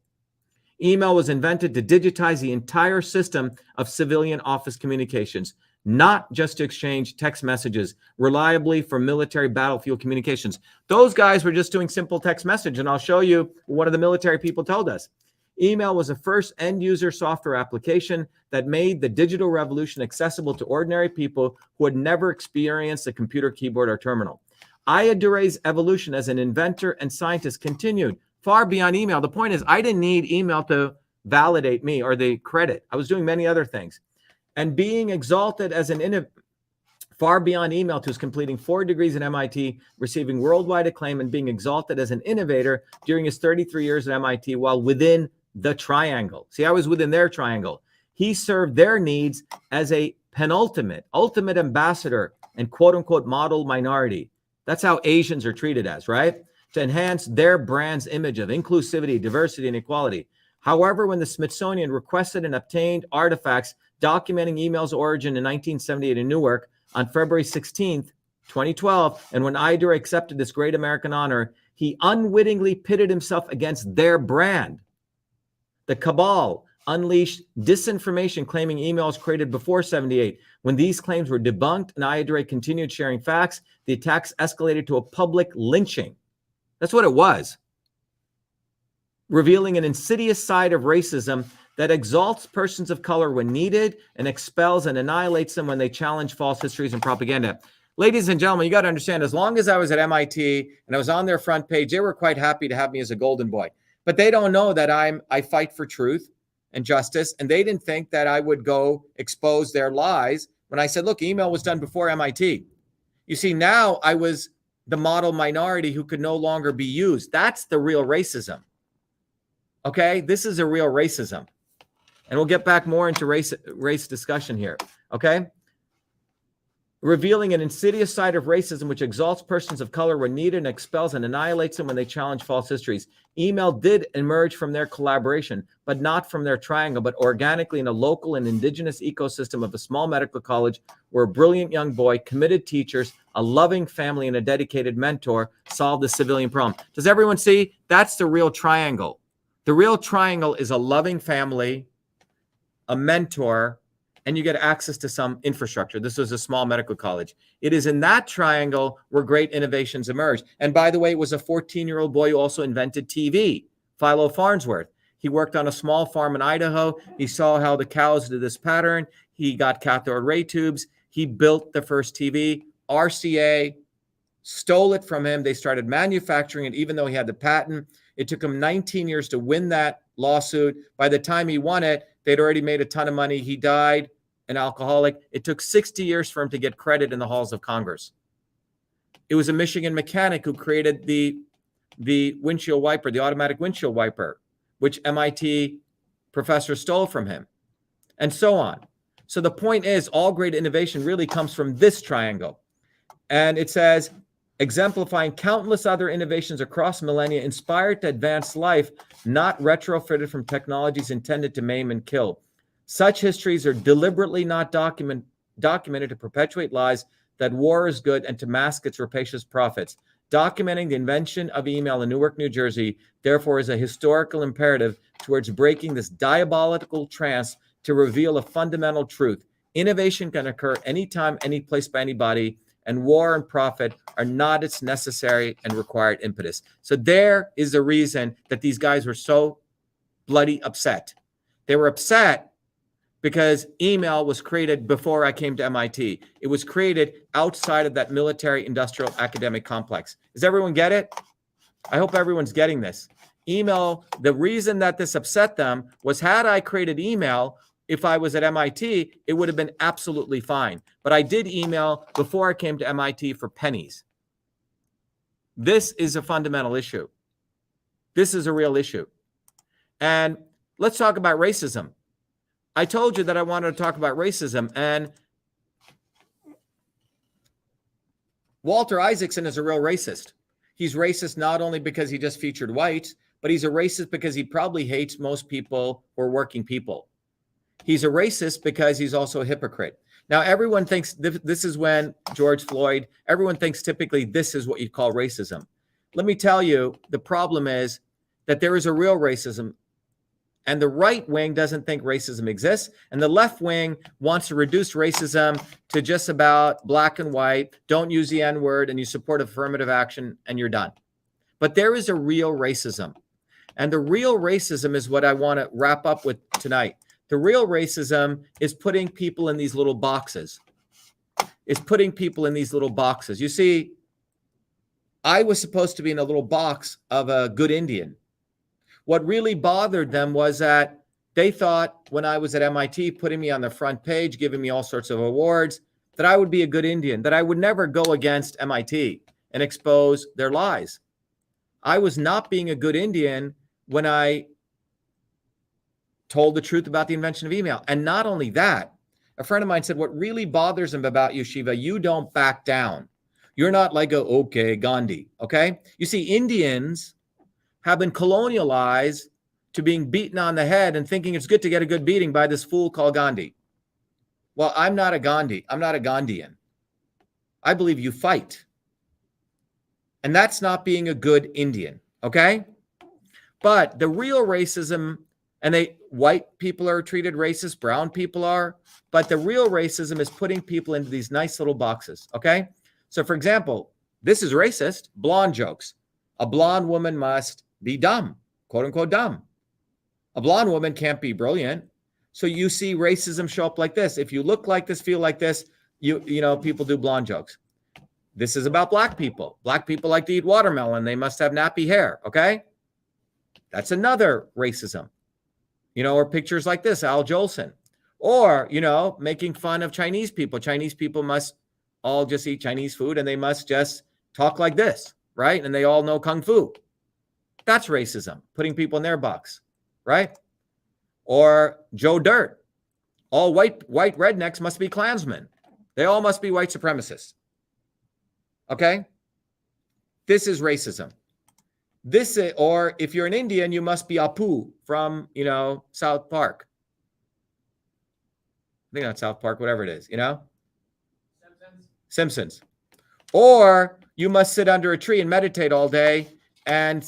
Email was invented to digitize the entire system of civilian office communications, not just to exchange text messages reliably for military battlefield communications. Those guys were just doing simple text message, and I'll show you what one of the military people told us. Email was the first end-user software application that made the digital revolution accessible to ordinary people who had never experienced a computer, keyboard, or terminal. Aya Duray's evolution as an inventor and scientist continued far beyond email. The point is, I didn't need email to validate me or the credit. I was doing many other things. And being exalted as an innovator, far beyond email, to his completing 4 degrees at MIT, receiving worldwide acclaim, and being exalted as an innovator during his 33 years at MIT while within the triangle. See, I was within their triangle. He served their needs as a ultimate ambassador and quote-unquote model minority. That's how Asians are treated as, right? To enhance their brand's image of inclusivity, diversity, and equality. However, when the Smithsonian requested and obtained artifacts documenting email's origin in 1978 in Newark on February 16th, 2012, and when Aya Duray accepted this great American honor, he unwittingly pitted himself against their brand. The cabal unleashed disinformation claiming emails created before 78. When these claims were debunked and Aya Duray continued sharing facts, the attacks escalated to a public lynching. That's what it was. Revealing an insidious side of racism that exalts persons of color when needed and expels and annihilates them when they challenge false histories and propaganda. Ladies and gentlemen, you got to understand, as long as I was at MIT and I was on their front page, they were quite happy to have me as a golden boy. But they don't know that I fight for truth and justice, and they didn't think that I would go expose their lies when I said, look, email was done before MIT. You see, now I was the model minority who could no longer be used. That's the real racism. Okay, this is a real racism. And we'll get back more into race discussion here, okay? revealing an insidious side of racism which exalts persons of color when needed and expels and annihilates them when they challenge false histories. Email did emerge from their collaboration, but not from their triangle, but organically in a local and indigenous ecosystem of a small medical college where a brilliant young boy, committed teachers, a loving family, and a dedicated mentor solved the civilian problem. Does everyone see? That's the real triangle. The real triangle is a loving family, a mentor, and you get access to some infrastructure. This was a small medical college. It is in that triangle where great innovations emerged. And by the way, it was a 14-year-old boy who also invented TV, Philo Farnsworth. He worked on a small farm in Idaho. He saw how the cows did this pattern. He got cathode ray tubes. He built the first TV. RCA stole it from him. They started manufacturing it, even though he had the patent. It took him 19 years to win that lawsuit. By the time he won it, they'd already made a ton of money. He died an alcoholic. It took 60 years for him to get credit in the halls of Congress. It was a Michigan mechanic who created the windshield wiper, the automatic windshield wiper, which MIT professor stole from him, and so on. So the point is, all great innovation really comes from this triangle. And it says, exemplifying countless other innovations across millennia inspired to advance life, not retrofitted from technologies intended to maim and kill. Such histories are deliberately not documented to perpetuate lies that war is good and to mask its rapacious profits. Documenting the invention of email in Newark, New Jersey, therefore, is a historical imperative towards breaking this diabolical trance to reveal a fundamental truth. Innovation can occur anytime, any place by anybody, and war and profit are not its necessary and required impetus. So there is the reason that these guys were so bloody upset. They were upset because email was created before I came to MIT. It was created outside of that military industrial academic complex. Does everyone get it? I hope everyone's getting this. Email, the reason that this upset them was, had I created email, if I was at MIT, it would have been absolutely fine. But I did email before I came to MIT for pennies. This is a fundamental issue. This is a real issue. And let's talk about racism. I told you that I wanted to talk about racism, and Walter Isaacson is a real racist. He's racist not only because he just featured whites, but he's a racist because he probably hates most people who are working people. He's a racist because he's also a hypocrite. Now, everyone thinks this is when George Floyd, everyone thinks typically this is what you call racism. Let me tell you, the problem is that there is a real racism. And the right wing doesn't think racism exists. And the left wing wants to reduce racism to just about black and white. Don't use the N-word, and you support affirmative action, and you're done. But there is a real racism. And the real racism is what I want to wrap up with tonight. The real racism is putting people in these little boxes. It's putting people in these little boxes. You see, I was supposed to be in a little box of a good Indian. What really bothered them was that they thought when I was at MIT, putting me on the front page, giving me all sorts of awards, that I would be a good Indian, that I would never go against MIT and expose their lies. I was not being a good Indian when I told the truth about the invention of email. And not only that, a friend of mine said, what really bothers him about you, Shiva, you don't back down. You're not like okay, Gandhi, okay? You see, Indians have been colonialized to being beaten on the head and thinking it's good to get a good beating by this fool called Gandhi. Well, I'm not a Gandhi. I'm not a Gandhian. I believe you fight. And that's not being a good Indian, okay? But the real racism, and white people are treated racist, brown people are, but the real racism is putting people into these nice little boxes, okay? So for example, this is racist, blonde jokes. A blonde woman must be dumb, quote unquote dumb. A blonde woman can't be brilliant. So you see racism show up like this. If you look like this, feel like this, you know, people do blonde jokes. This is about black people. Black people like to eat watermelon. They must have nappy hair, okay? That's another racism. You know, or pictures like this, Al Jolson. Or, you know, making fun of Chinese people. Chinese people must all just eat Chinese food and they must just talk like this, right? And they all know Kung Fu. That's racism, putting people in their box, right? Or Joe Dirt. All white rednecks must be Klansmen. They all must be white supremacists. Okay? This is racism. This is, or if you're an Indian, you must be Apu from, South Park. I think not South Park, whatever it is, Simpsons. Or you must sit under a tree and meditate all day and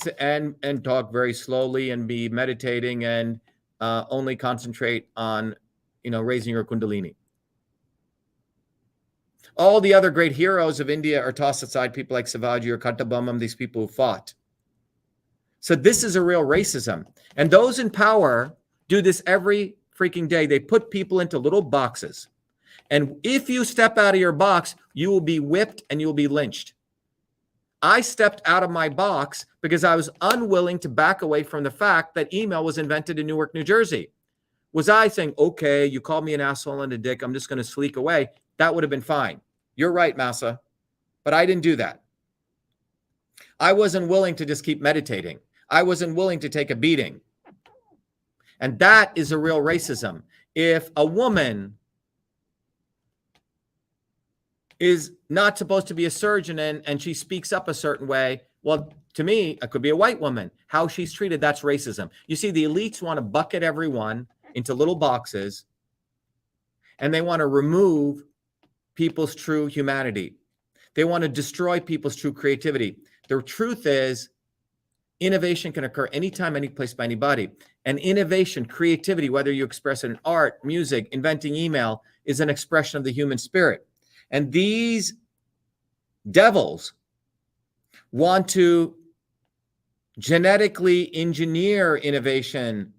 talk very slowly and be meditating and only concentrate on, raising your kundalini. All the other great heroes of India are tossed aside, people like Shivaji or Kattabomman, these people who fought. So this is a real racism. And those in power do this every freaking day. They put people into little boxes. And if you step out of your box, you will be whipped and you will be lynched. I stepped out of my box because I was unwilling to back away from the fact that email was invented in Newark, New Jersey. Was I saying, okay, you called me an asshole and a dick, I'm just going to sleek away? That would have been fine. You're right, Massa. But I didn't do that. I wasn't willing to just keep meditating. I wasn't willing to take a beating. And that is a real racism. If a woman is not supposed to be a surgeon and she speaks up a certain way, well, to me, it could be a white woman. How she's treated, that's racism. You see, the elites want to bucket everyone into little boxes, and they want to remove people's true humanity. They want to destroy people's true creativity. The truth is, innovation can occur anytime, any place, by anybody. And innovation, creativity, whether you express it in art, music, inventing email, is an expression of the human spirit. And these devils want to genetically engineer innovation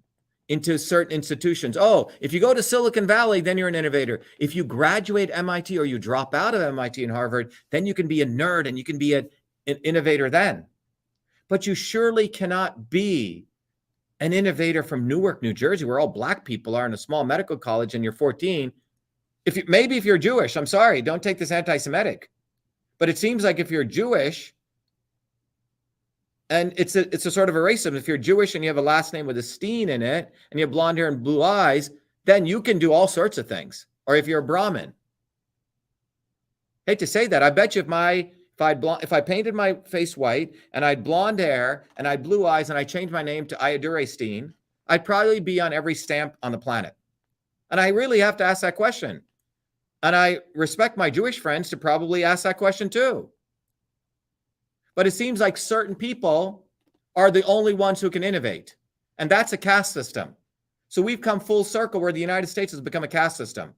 into certain institutions. Oh, if you go to Silicon Valley, then you're an innovator. If you graduate MIT or you drop out of MIT and Harvard, then you can be a nerd and you can be an innovator then. But you surely cannot be an innovator from Newark, New Jersey, where all black people are in a small medical college and you're 14. Maybe if you're Jewish, I'm sorry, don't take this anti-Semitic. But it seems like if you're Jewish, and it's a sort of a racism. If you're Jewish and you have a last name with a Steen in it, and you have blonde hair and blue eyes, then you can do all sorts of things. Or if you're a Brahmin. Hate to say that. I bet you if I painted my face white and I had blonde hair and I had blue eyes and I changed my name to Ayadure Steen, I'd probably be on every stamp on the planet. And I really have to ask that question. And I respect my Jewish friends to probably ask that question too. But it seems like certain people are the only ones who can innovate. And that's a caste system. So we've come full circle where the United States has become a caste system.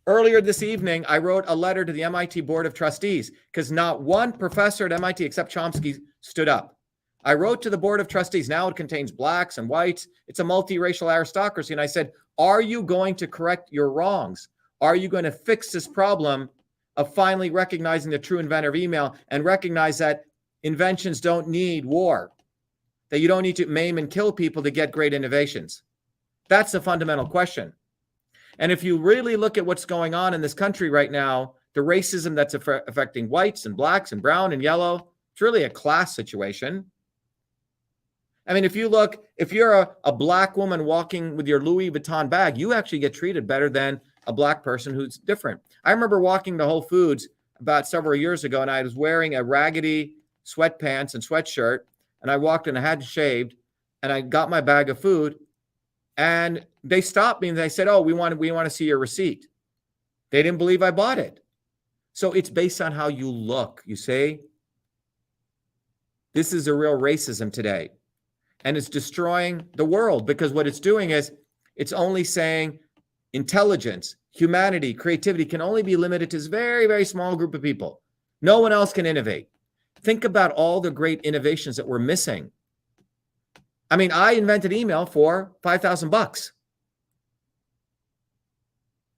Earlier this evening, I wrote a letter to the MIT Board of Trustees because not one professor at MIT except Chomsky stood up. I wrote to the Board of Trustees. Now it contains blacks and whites. It's a multiracial aristocracy. And I said, are you going to correct your wrongs? Are you going to fix this problem of finally recognizing the true inventor of email and recognize that inventions don't need war, that you don't need to maim and kill people to get great innovations? That's the fundamental question. And if you really look at what's going on in this country right now, the racism that's affecting whites and blacks and brown and yellow, it's really a class situation. I mean, if you're a black woman walking with your Louis Vuitton bag, you actually get treated better than a black person who's different. I remember walking to Whole Foods about several years ago, and I was wearing a raggedy sweatpants and sweatshirt, and I walked and I hadn't shaved, and I got my bag of food, and they stopped me and they said, oh, we want to see your receipt. They didn't believe I bought it. So it's based on how you look, you see? This is a real racism today. And it's destroying the world because what it's doing is it's only saying intelligence, humanity, creativity can only be limited to this very, very small group of people. No one else can innovate. Think about all the great innovations that we're missing. I mean, I invented email for $5,000.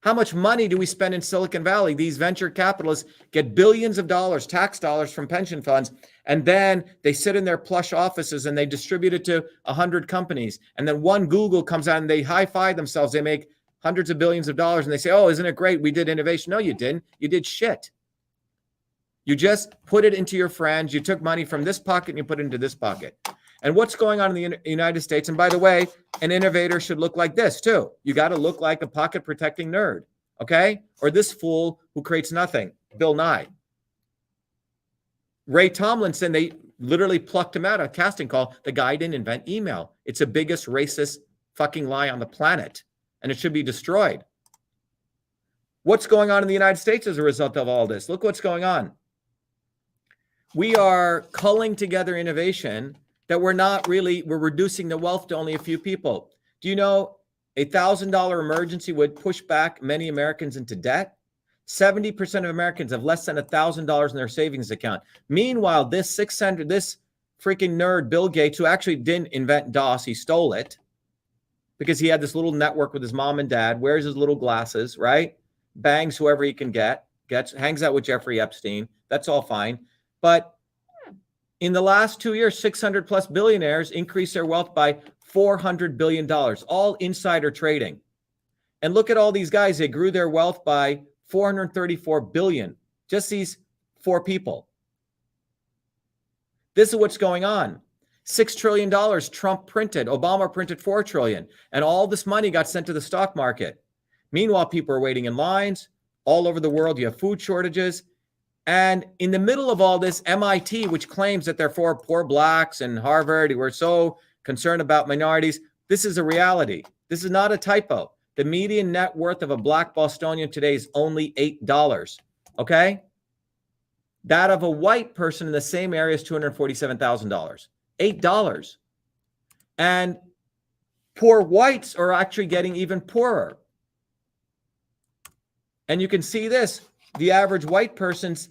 How much money do we spend in Silicon Valley? These venture capitalists get billions of dollars, tax dollars from pension funds, and then they sit in their plush offices and they distribute it to 100 companies. And then one Google comes out and they high-five themselves. They make hundreds of billions of dollars and they say, oh, isn't it great? We did innovation. No, you didn't. You did shit. You just put it into your friends. You took money from this pocket and you put it into this pocket. And what's going on in the United States? And by the way, an innovator should look like this too. You got to look like a pocket protecting nerd. okay? Or this fool who creates nothing, Bill Nye. Ray Tomlinson, they literally plucked him out of a casting call. The guy didn't invent email. It's the biggest racist fucking lie on the planet, and it should be destroyed. What's going on in the United States as a result of all this? Look what's going on. We are culling together innovation that we're reducing the wealth to only a few people. Do you know $1,000 emergency would push back many Americans into debt? 70% of Americans have less than $1,000 in their savings account. Meanwhile, this freaking nerd, Bill Gates, who actually didn't invent DOS, he stole it because he had this little network with his mom and dad, wears his little glasses, right? Bangs whoever he can hangs out with Jeffrey Epstein. That's all fine. But in the last 2 years, 600 plus billionaires increased their wealth by $400 billion, all insider trading. And look at all these guys. They grew their wealth by 434 billion. Just these 4 people. This is what's going on. $6 trillion Trump printed. Obama printed 4 trillion. And all this money got sent to the stock market. Meanwhile, people are waiting in lines. All over the world, you have food shortages. And in the middle of all this, MIT, which claims that they're for poor blacks, and Harvard, who are so concerned about minorities, this is a reality. This is not a typo. The median net worth of a black Bostonian today is only $8, okay? That of a white person in the same area is $247,000, $8. And poor whites are actually getting even poorer. And you can see this. The average white person's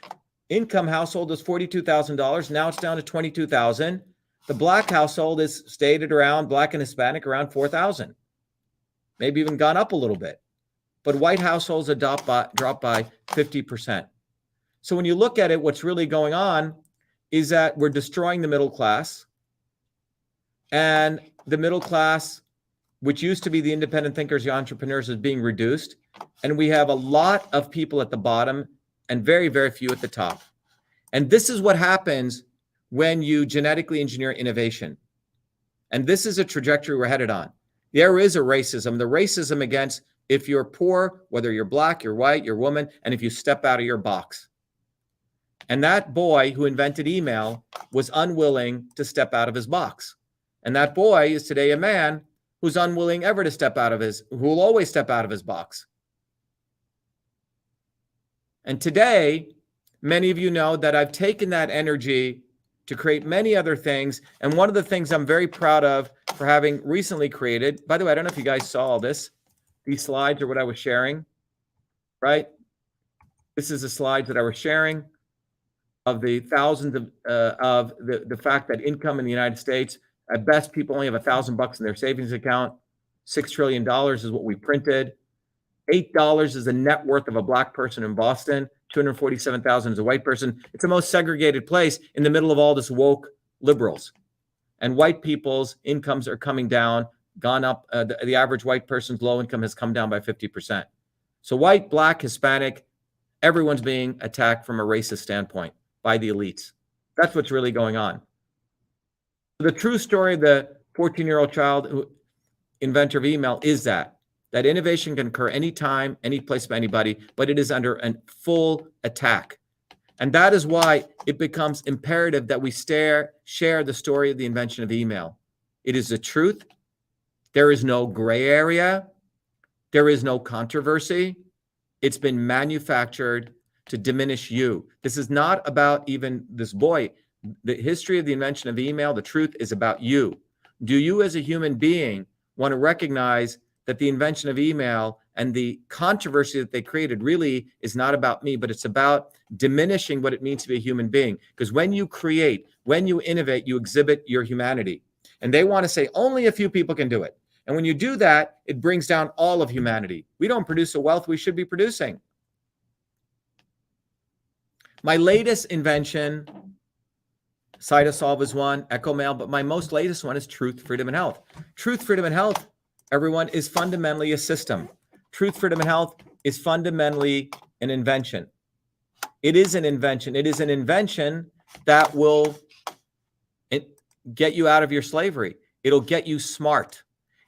income household is $42,000. Now it's down to $22,000. The black household is stayed around, black and Hispanic, around $4,000. Maybe even gone up a little bit. But white households have dropped by 50%. So when you look at it, what's really going on is that we're destroying the middle class. And the middle class, which used to be the independent thinkers, the entrepreneurs, is being reduced. And we have a lot of people at the bottom and very, very few at the top. And this is what happens when you genetically engineer innovation. And this is a trajectory we're headed on. There is a racism. The racism against if you're poor, whether you're black, you're white, you're woman, and if you step out of your box. And that boy who invented email was unwilling to step out of his box. And that boy is today a man who's unwilling ever to step out of who will always step out of his box. And today, many of you know that I've taken that energy to create many other things. And one of the things I'm very proud of for having recently created, by the way, I don't know if you guys saw all this, these slides are what I was sharing, right? This is the slides that I was sharing of the thousands of the fact that income in the United States, at best, people only have $1,000 in their savings account. $6 trillion is what we printed. $8 is the net worth of a black person in Boston. 247,000 is a white person. It's the most segregated place in the middle of all this woke liberals. And white people's incomes are coming down, gone up. The average white person's low income has come down by 50%. So white, black, Hispanic, everyone's being attacked from a racist standpoint by the elites. That's what's really going on. The true story of the 14-year-old child inventor of email is that innovation can occur anytime, any place, by anybody, but it is under a full attack. And that is why it becomes imperative that we share the story of the invention of email. It is the truth. There is no gray area. There is no controversy. It's been manufactured to diminish you. This is not about even this boy. The history of the invention of email, the truth is about you. Do you as a human being want to recognize that the invention of email and the controversy that they created really is not about me, but it's about diminishing what it means to be a human being? Because when you create, when you innovate, you exhibit your humanity. And they want to say only a few people can do it. And when you do that, it brings down all of humanity. We don't produce the wealth we should be producing. My latest invention, Cytosolve is one, EchoMail, but my most latest one is Truth, Freedom, and Health. Truth, Freedom, and Health, everyone, is fundamentally a system. Truth, Freedom, and Health is fundamentally an invention. It is an invention. It is an invention that will get you out of your slavery. It'll get you smart.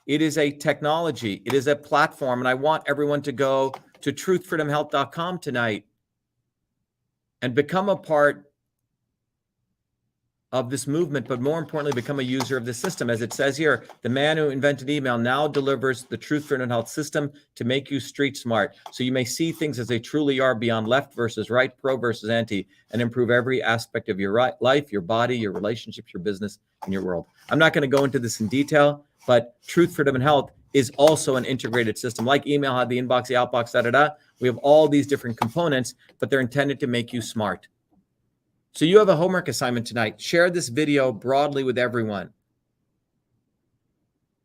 It is a technology. It is a platform. And I want everyone to go to truthfreedomhealth.com tonight and become a part of this movement, but more importantly, become a user of the system. As it says here, the man who invented email now delivers the Truth Freedom Health system to make you street smart, so you may see things as they truly are, beyond left versus right, pro versus anti, and improve every aspect of your life, your body, your relationships, your business, and your world. I'm not going to go into this in detail, but Truth, Freedom, and Health is also an integrated system. Like email had the inbox, the outbox, we have all these different components, but they're intended to make you smart. So you have a homework assignment tonight. Share this video broadly with everyone.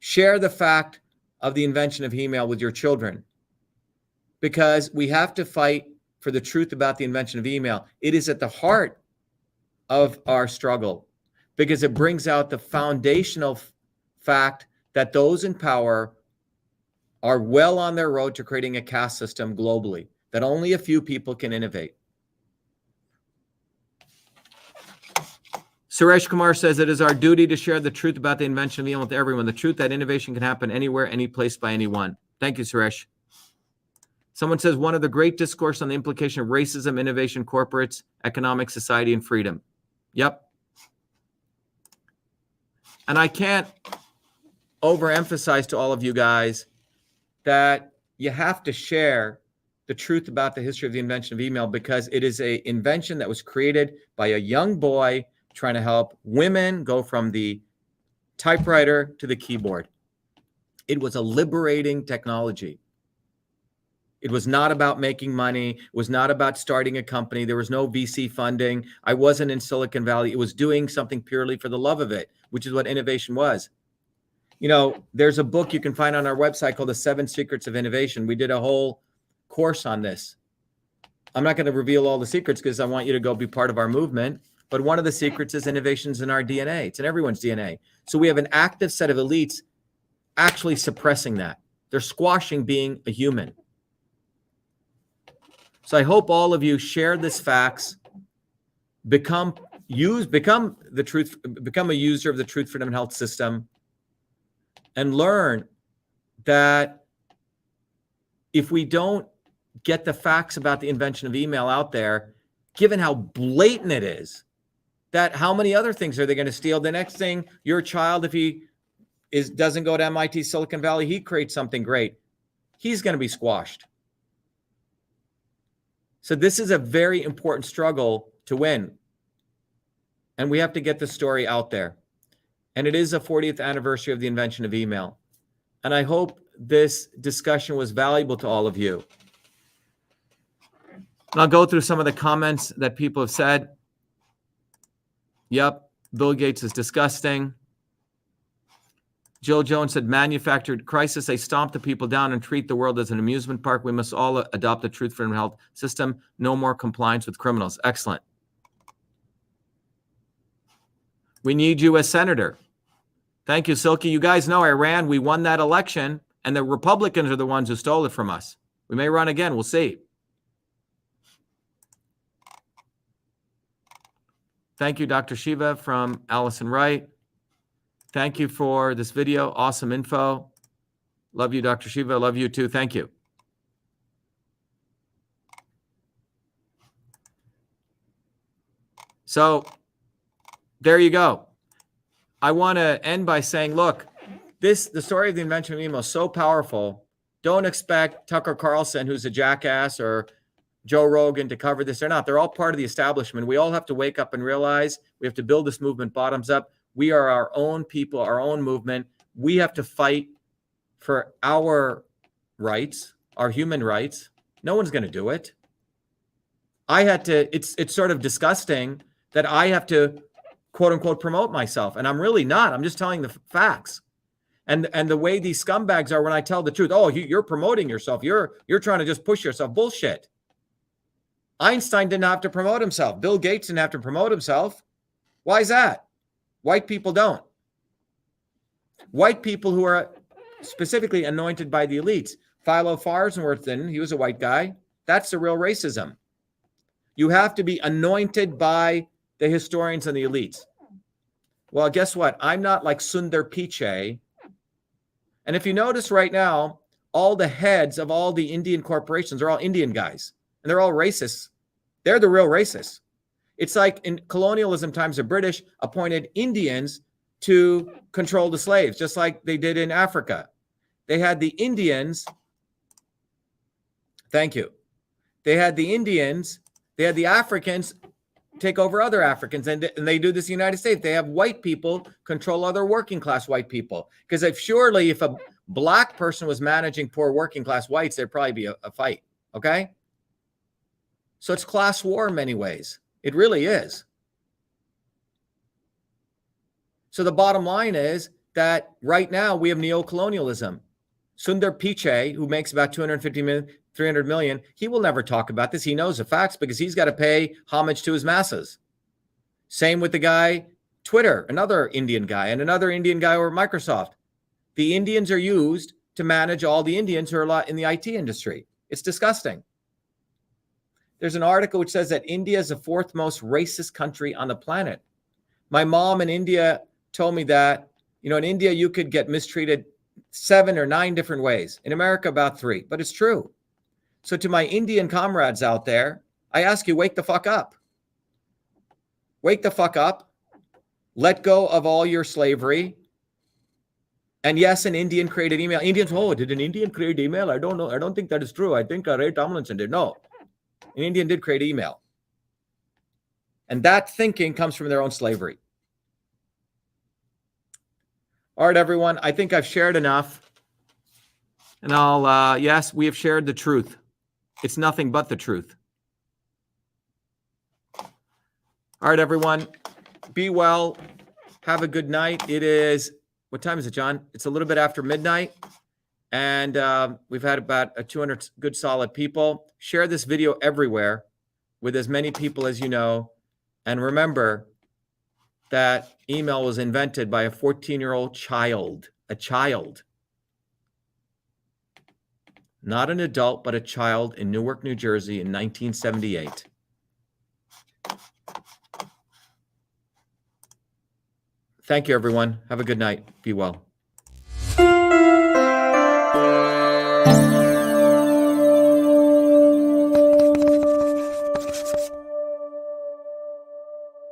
Share the fact of the invention of email with your children, because we have to fight for the truth about the invention of email. It is at the heart of our struggle, because it brings out the foundational fact that those in power are well on their road to creating a caste system globally, that only a few people can innovate. Suresh Kumar says, it is our duty to share the truth about the invention of email with everyone. The truth that innovation can happen anywhere, any place, by anyone. Thank you, Suresh. Someone says, one of the great discourse on the implication of racism, innovation, corporates, economic, society, and freedom. Yep. And I can't overemphasize to all of you guys that you have to share the truth about the history of the invention of email, because it is an invention that was created by a young boy trying to help women go from the typewriter to the keyboard. It was a liberating technology. It was not about making money. It was not about starting a company. There was no VC funding. I wasn't in Silicon Valley. It was doing something purely for the love of it, which is what innovation was. You know, there's a book you can find on our website called The 7 Secrets of Innovation. We did a whole course on this. I'm not going to reveal all the secrets because I want you to go be part of our movement. But one of the secrets is innovation's in our DNA. It's in everyone's DNA. So we have an active set of elites actually suppressing that. They're squashing being a human. So I hope all of you share this facts, become a user of the Truth, Freedom, and Health system, and learn that if we don't get the facts about the invention of email out there, given how blatant it is, that how many other things are they going to steal? The next thing, your child, if he doesn't go to MIT, Silicon Valley, he creates something great, he's going to be squashed. So this is a very important struggle to win. And we have to get the story out there. And it is the 40th anniversary of the invention of email. And I hope this discussion was valuable to all of you. And I'll go through some of the comments that people have said. Yep, Bill Gates is disgusting. Jill Jones said, manufactured crisis. They stomp the people down and treat the world as an amusement park. We must all adopt the Truth, Freedom, and Health system. No more compliance with criminals. Excellent. We need you as senator. Thank you, Silky. You guys know Iran, we won that election, and the Republicans are the ones who stole it from us. We may run again. We'll see. Thank you, Dr. Shiva from Allison Wright. Thank you for this video. Awesome info. Love you, Dr. Shiva. Love you too. Thank you. So there you go. I want to end by saying, look, the story of the invention of email is so powerful. Don't expect Tucker Carlson, who's a jackass, or Joe Rogan to cover this. They're not. They're all part of the establishment. We all have to wake up and realize we have to build this movement bottoms up. We are our own people, our own movement. We have to fight for our rights, our human rights. No one's going to do it. I had to, it's sort of disgusting that I have to, quote unquote, promote myself. And I'm really not. I'm just telling the facts. And the way these scumbags are when I tell the truth, oh, you're promoting yourself. You're trying to just push yourself. Bullshit. Einstein didn't have to promote himself. Bill Gates didn't have to promote himself. Why is that? White people don't. White people who are specifically anointed by the elites. Philo Farnsworth, he was a white guy. That's the real racism. You have to be anointed by the historians and the elites. Well, guess what? I'm not like Sundar Pichai. And if you notice right now, all the heads of all the Indian corporations are all Indian guys, and they're all racists. They're the real racists. It's like in colonialism times, the British appointed Indians to control the slaves, just like they did in Africa. They had the Indians. Thank you. They had the Indians. They had the Africans take over other Africans, and they do this in the United States. They have white people control other working class white people. Because if a black person was managing poor working class whites, there'd probably be a fight. Okay? So it's class war in many ways. It really is. So the bottom line is that right now we have neocolonialism. Sundar Pichai, who makes about 250 million, 300 million, he will never talk about this. He knows the facts because he's got to pay homage to his masses. Same with the guy, Twitter, another Indian guy, and another Indian guy over Microsoft. The Indians are used to manage all the Indians who are in the IT industry. It's disgusting. There's an article which says that India is the fourth most racist country on the planet. My mom in India told me that, in India, you could get mistreated 7 or 9 different ways. In America, about 3, but it's true. So to my Indian comrades out there, I ask you, wake the fuck up. Wake the fuck up. Let go of all your slavery. And yes, an Indian created email. Indians, did an Indian create email? I don't know. I don't think that is true. I think Ray Tomlinson did. No, an Indian did create email. And that thinking comes from their own slavery. All right, everyone. I think I've shared enough. And yes, we have shared the truth. It's nothing but the truth. All right, everyone. Be well. Have a good night. It is, what time is it, John? It's a little bit after midnight. And we've had about 200 good, solid people. Share this video everywhere with as many people as you know. And remember that email was invented by a 14-year-old child, a child. Not an adult, but a child in Newark, New Jersey in 1978. Thank you, everyone. Have a good night. Be well.